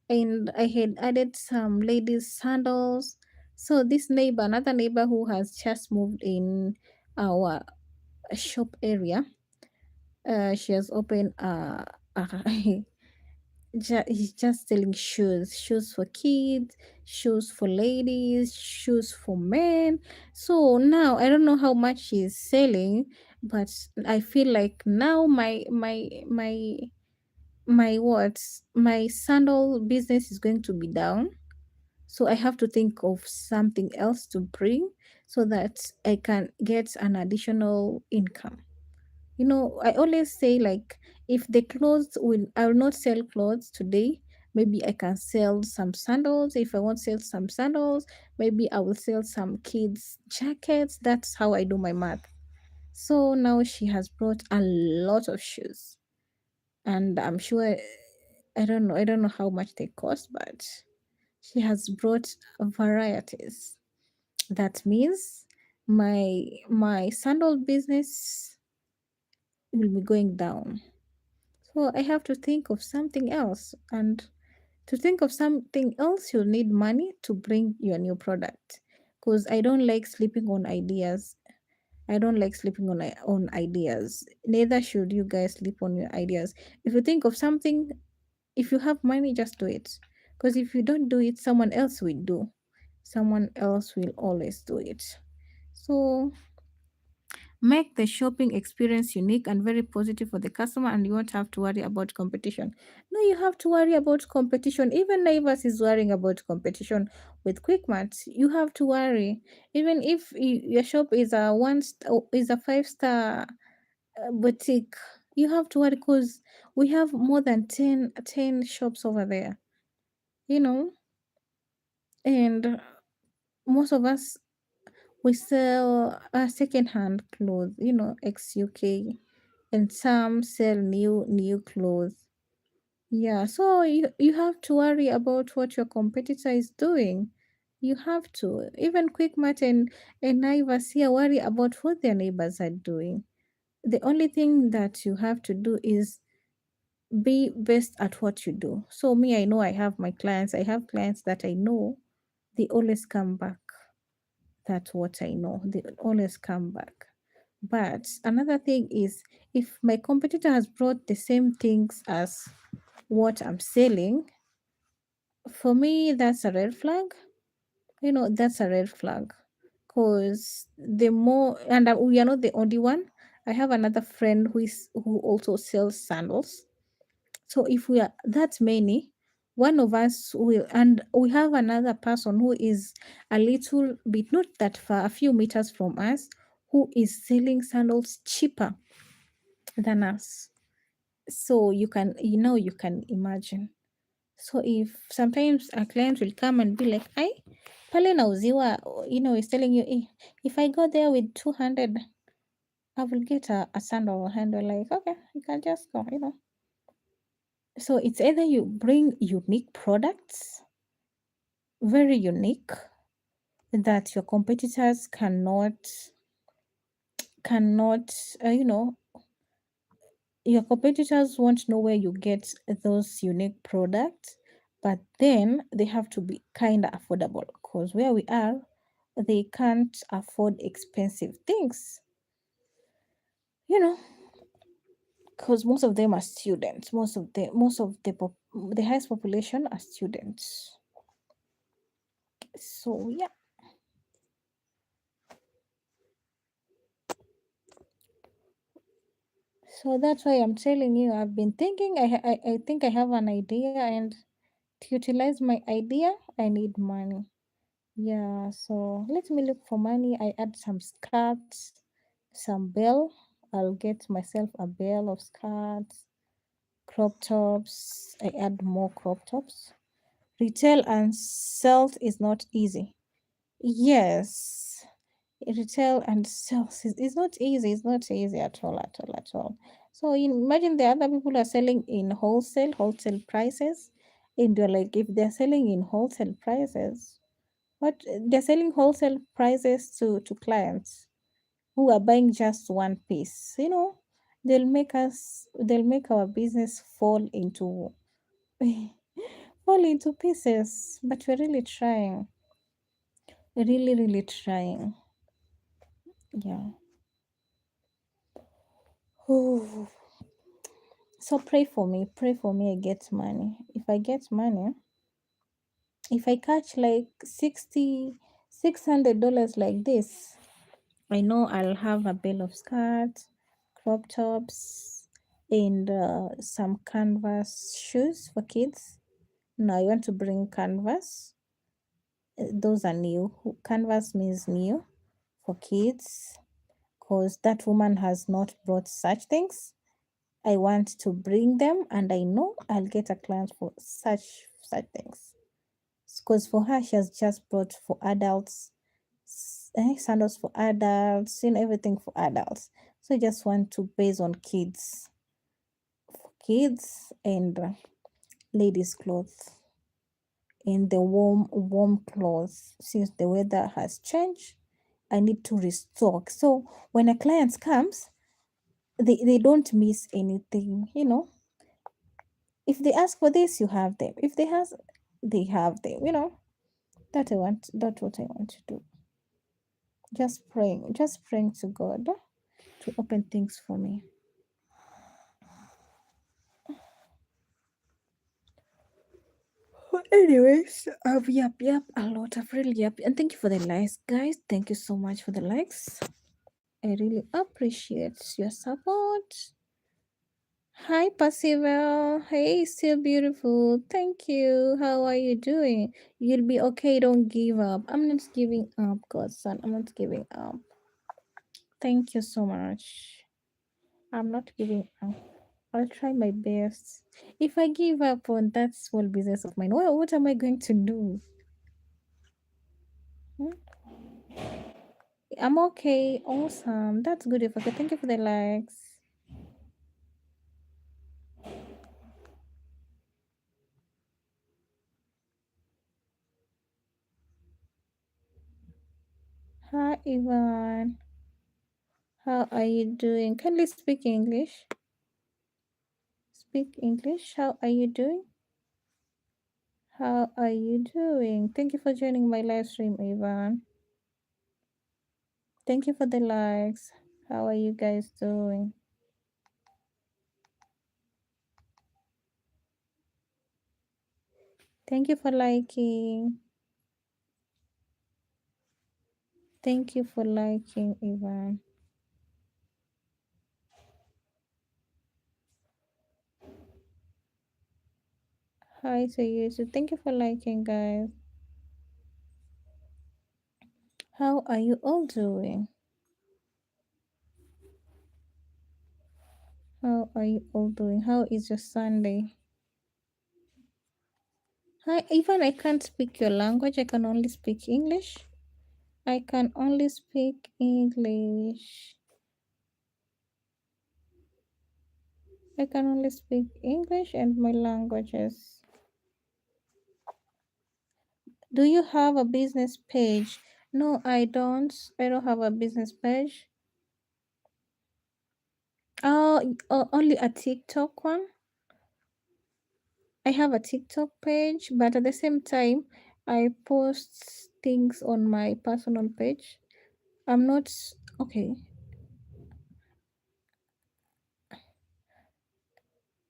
and I had added some ladies sandals. So this neighbor, another neighbor who has just moved in our shop area, she has opened he's just selling shoes for kids, shoes for ladies, shoes for men. So now I don't know how much she's selling, but I feel like now my sandal business is going to be down. So I have to think of something else to bring so that I can get an additional income. I always say, like, if the clothes will I will not sell clothes today, maybe I can sell some sandals. If I want to sell some sandals, maybe I will sell some kids jackets. That's how I do my math. So now she has brought a lot of shoes, and I'm sure, I don't know how much they cost, but she has brought varieties. That means my sandal business will be going down. So I have to think of something else. And to think of something else, you'll need money to bring your new product. Because I don't like sleeping on ideas. I don't like sleeping on ideas. Neither should you guys sleep on your ideas. If you think of something, if you have money, just do it. Because if you don't do it, someone else will do. Someone else will always do it. So make the shopping experience unique and very positive for the customer, and you won't have to worry about competition. No, you have to worry about competition. Even Naivas is worrying about competition with Quickmart. You have to worry. Even if your shop is a 5-star boutique, you have to worry because we have more than ten shops over there, you know, and most of us we sell second-hand clothes, ex UK, and some sell new clothes. Yeah, so you have to worry about what your competitor is doing. You have to. Even Quickmart and Naivas here worry about what their neighbors are doing. The only thing that you have to do is be best at what you do. So me, I know I have my clients. I have clients that I know they always come back. That's what I know. They always come back. But another thing is, if my competitor has brought the same things as what I'm selling, for me, that's a red flag. That's a red flag. Because the more, and we are not the only one. I have another friend who also sells sandals. So if we are that many, one of us will, and we have another person who is a little bit, not that far, a few meters from us, who is selling sandals cheaper than us. So you can imagine. So if sometimes a client will come and be like, I pale nauziwa, is telling you, if I go there with 200, I will get a sandal, and we're like, okay, you can just go. So it's either you bring unique products, very unique, that your competitors cannot your competitors won't know where you get those unique products, but then they have to be kind of affordable because where we are, they can't afford expensive things, you know, because most of them are students. The highest population are students. So yeah. So that's why I'm telling you, I've been thinking, I think I have an idea, and to utilize my idea, I need money. Yeah, so let me look for money. I add some skirts, some bell. I'll get myself a bell of skirts, crop tops. I add more crop tops. Retail and sales is not easy. Yes, retail and sales is not easy. It's not easy at all, at all, at all. So imagine the other people are selling in wholesale prices, and you're like, if they're selling in wholesale prices, what they're selling wholesale prices to clients who are buying just one piece. They'll make our business fall into fall into pieces. But we're really trying, really, really trying. Yeah. So pray for me. I get money. If I get money, if I catch like 600 dollars like this, I know I'll have a bale of skirts, crop tops, and some canvas shoes for kids. No, I want to bring canvas. Those are new. Canvas means new for kids because that woman has not brought such things. I want to bring them, and I know I'll get a client for such things. Because for her, she has just brought for adults, sandals for adults, everything for adults. So I just want to base on kids and ladies' clothes and the warm clothes. Since the weather has changed, I need to restock. So when a client comes, they don't miss anything. If they ask for this, you have them. If they have them. That's what I want to do. Just praying to God to open things for me. Well, anyways, yep, a lot of really yep. And thank you for the likes, guys. Thank you so much for the likes. I really appreciate your support. Hi, Percival. Hey, still beautiful. Thank you. How are you doing? You'll be okay. Don't give up. I'm not giving up, Godson. I'm not giving up. Thank you so much. I'm not giving up. I'll try my best. If I give up on that small business of mine, what am I going to do? Hmm? I'm okay. Awesome. That's good. If okay, thank you for the likes. Hi, Ivan. How are you doing? Kindly speak English. Speak English. How are you doing? How are you doing? Thank you for joining my live stream, Ivan. Thank you for the likes. How are you guys doing? Thank you for liking. Thank you for liking, Ivan. Hi to you. So thank you for liking, guys. How are you all doing? How are you all doing? How is your Sunday? Hi, Ivan. I can't speak your language. I can only speak English. I can only speak English. I can only speak English and my languages. Do you have a business page? No, I don't. I don't have a business page. Only a TikTok one. I have a TikTok page, but at the same time, I post things on my personal page. I'm not okay.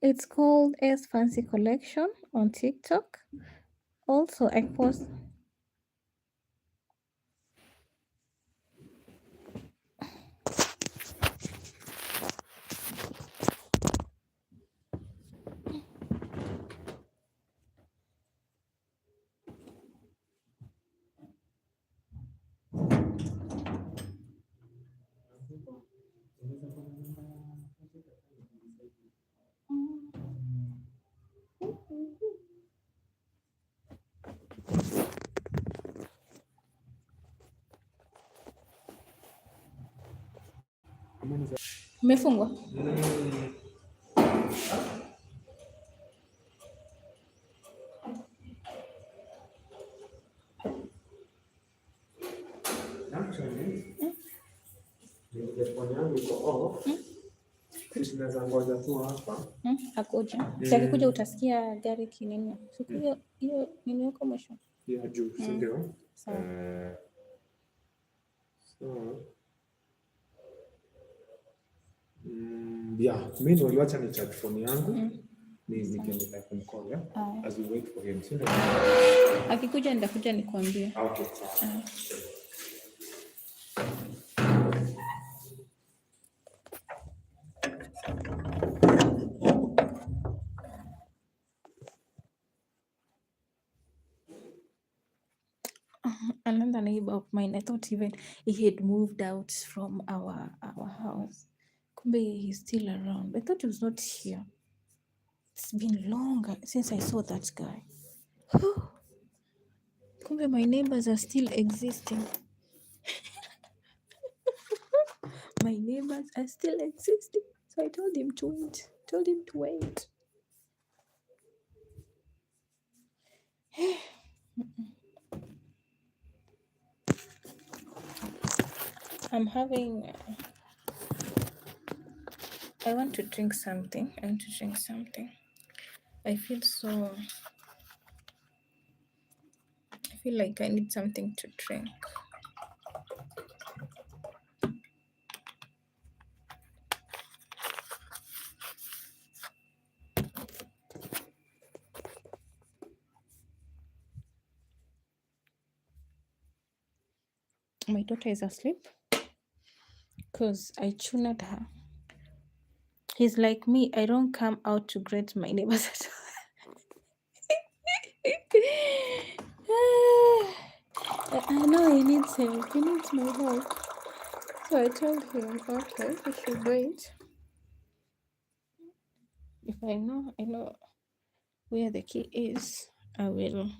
It's called S Fancy Collection on TikTok. Also, I post. Umefungwa? Actually, telefoni yangu iko off. Tunaweza ngoja tu hapa. Akuja. Si akikuja utasikia gari kinini. Siku hiyo nini yako mwisho? Ya juu, si ndio? Sawa. So yeah, mimi ndio niliacha ni charge phone yangu. Nikiendelea kumcall as we wait for him. Si ndio? Akikuja nitakuja nikwambie. Okay, sawa. Another neighbor of mine, I thought even he had moved out from our house. Kumbe he's still around. I thought he was not here. It's been long since I saw that guy. Kumbe my neighbors are still existing. My neighbors are still existing. So I told him to wait. I want to drink something. I feel like I need something to drink. My daughter is asleep because I tuned her. He's like me. I don't come out to greet my neighbors at all. I know he needs help. He needs my help. So I told him, okay, we should wait. If I know where the key is, I will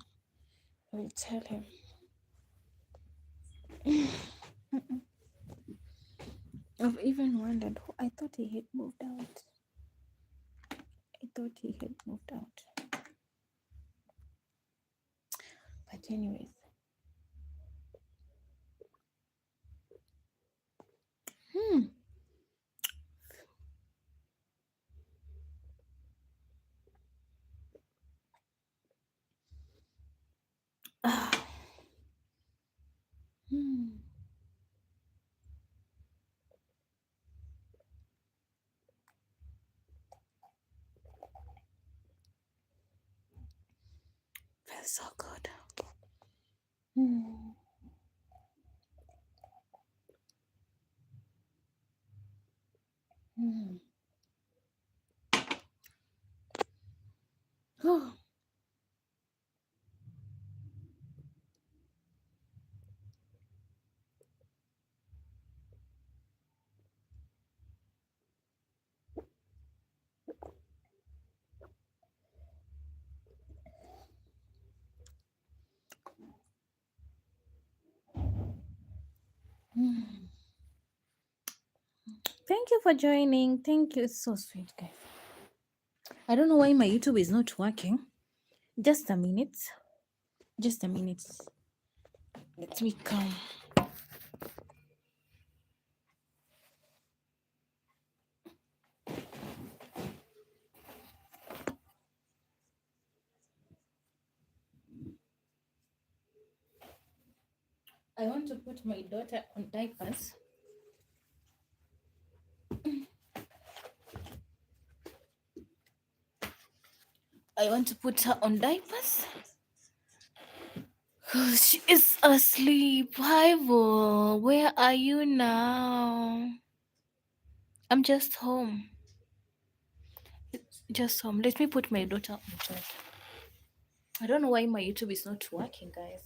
tell him. I've even wondered. I thought he had moved out. But anyways. Feels so good. Oh. Thank you for joining. Thank you. It's so sweet, guys. I don't know why my YouTube is not working. Just a minute. Let me come. I want to put my daughter on diapers. I want to put her on diapers. She is asleep. Hi, Vo. Where are you now? I'm just home. Let me put my daughter on diaper. I don't know why my YouTube is not working, guys.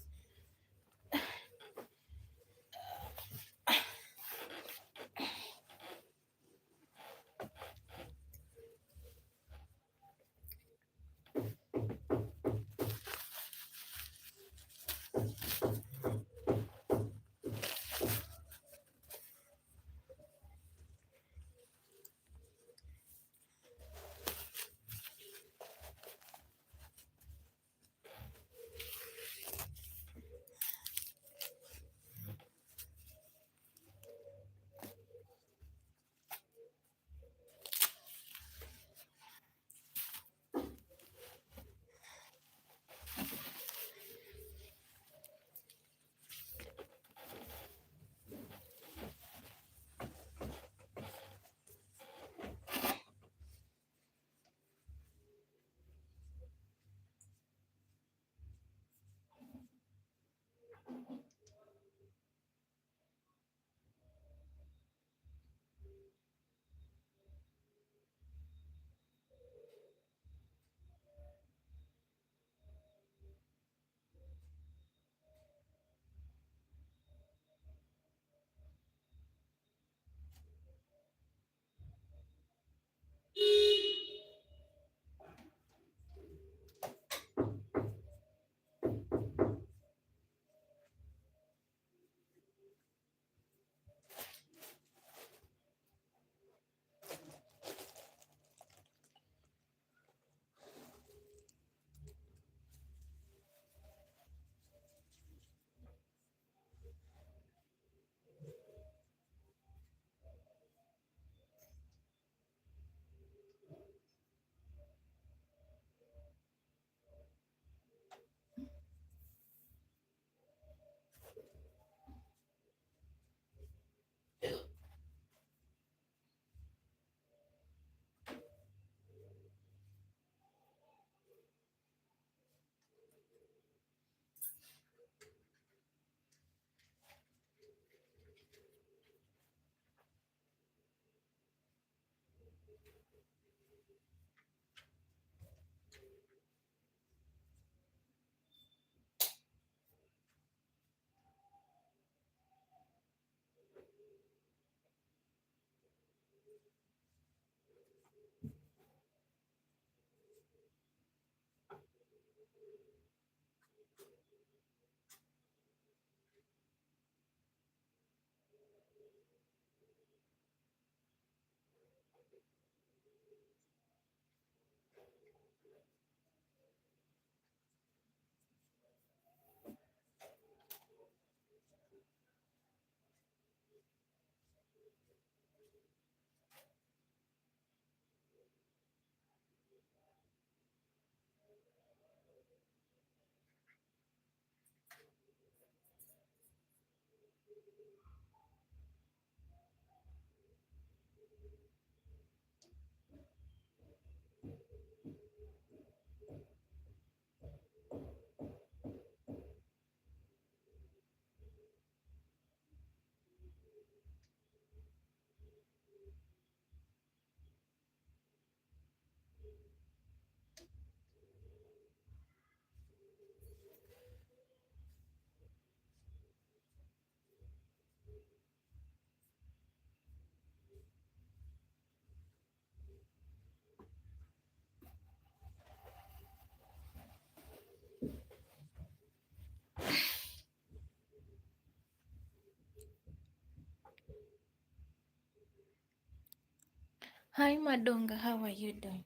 Hi Madonga, how are you doing?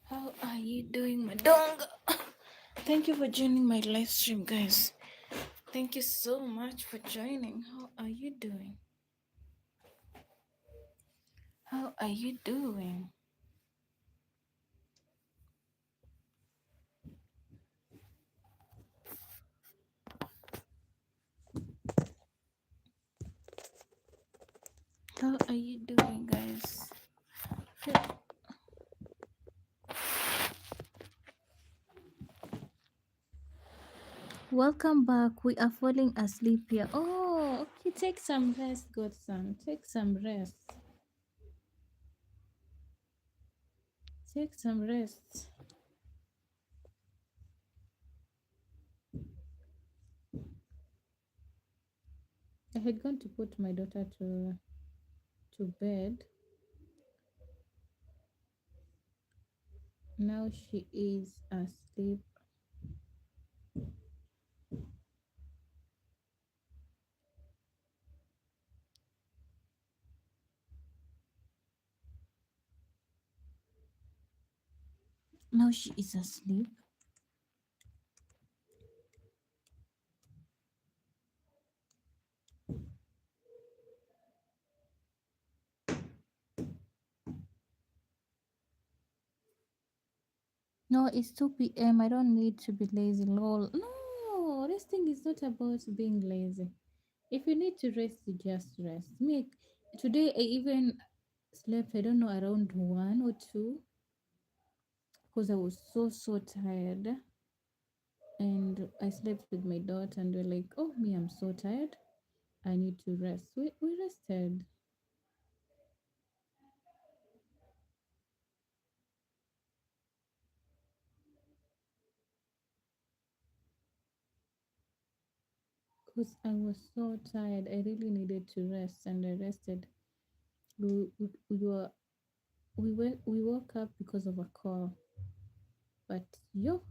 How are you doing, Madonga? Thank you for joining my live stream, guys. Thank you so much for joining. How are you doing? How are you doing? How are you doing, guys? Welcome back. We are falling asleep here. Oh, okay. Take some rest, godson. Take some rest. Take some rest. I had gone to put my daughter to bed. Now she is asleep. Now she is asleep. No, it's 2 p.m. I don't need to be lazy. Lol. No, resting is not about being lazy. If you need to rest, you just rest. Me, today I even slept, I don't know, around 1 or 2 because I was so tired. And I slept with my daughter, and we're like, oh, me, I'm so tired. I need to rest. We rested. Because I was so tired. I really needed to rest, and I rested. We were we woke up because of a call, but yo,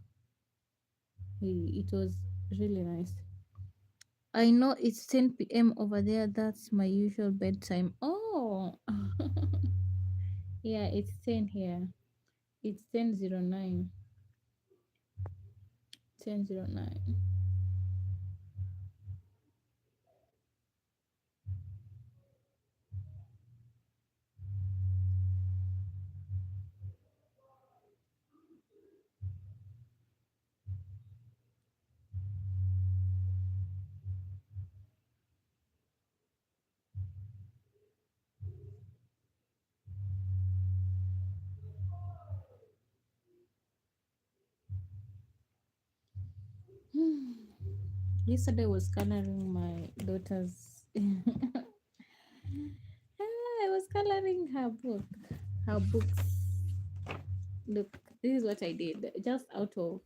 it was really nice. I know it's 10 p.m. over there. That's my usual bedtime. Oh, yeah, it's 10 here. It's 10:09. 10:09. Yesterday was coloring my daughter's. I was coloring her book, her books. Look, this is what I did, just out of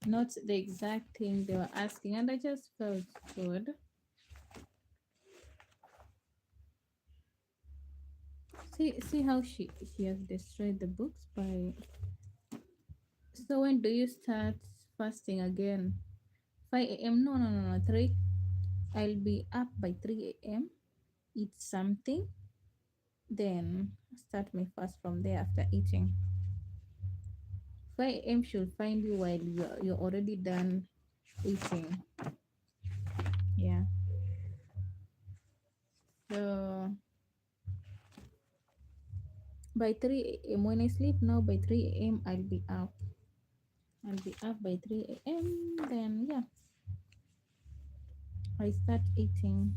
not the exact thing they were asking, and I just felt good. See how she has destroyed the books by. So when do you start fasting again? 5 a.m. No. 3. I'll be up by 3 a.m. Eat something, then start my fast from there after eating. 5 a.m. should find you while you're already done eating. Yeah. So by 3 a.m. when I sleep now, by 3 a.m. I'll be up. I'll be up by 3 a.m. Then yeah, I start eating.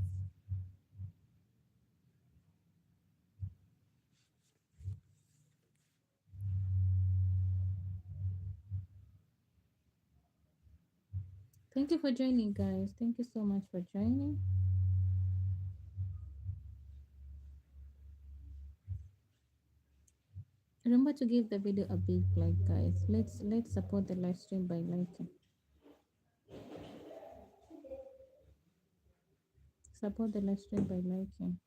Thank you for joining, guys. Thank you so much for joining. Remember to give the video a big like, guys. Let's support the live stream by liking. Support the live stream by liking.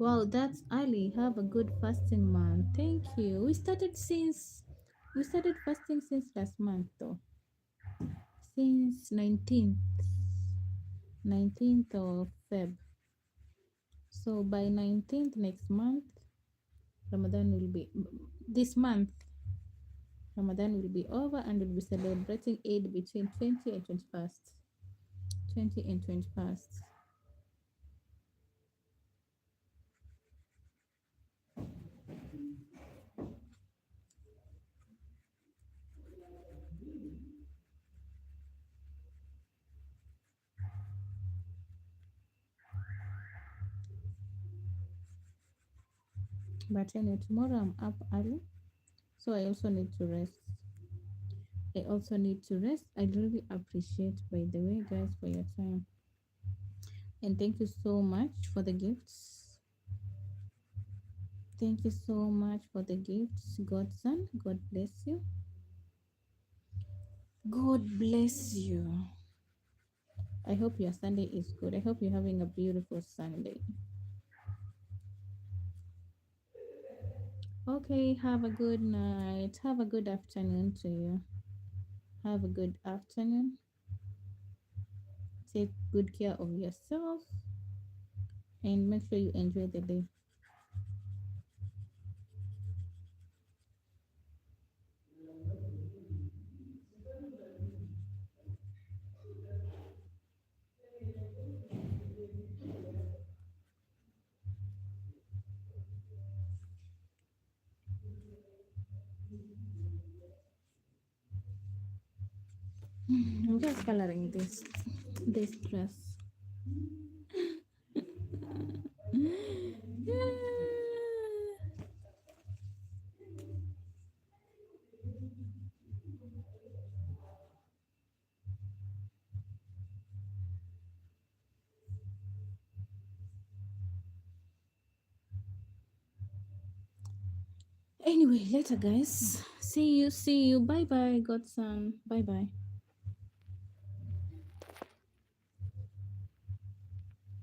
Wow, that's early. Have a good fasting month. Thank you. We started fasting since last month though. Since 19th of Feb. So by 19th next month, Ramadan will be this month. Ramadan will be over and we'll be celebrating Eid between 20 and 21st. 20 and 21st. But anyway, tomorrow I'm up early, so I also need to rest. I really appreciate, by the way, guys, for your time. And thank you so much for the gifts. Thank you so much for the gifts, Godson. God bless you. God bless you. I hope your Sunday is good. I hope you're having a beautiful Sunday. Okay, have a good night. Have a good afternoon to you. Have a good afternoon. Take good care of yourself and make sure you enjoy the day. I'm just coloring this dress. Anyway, later guys. See you. Bye bye, Godson. Bye bye.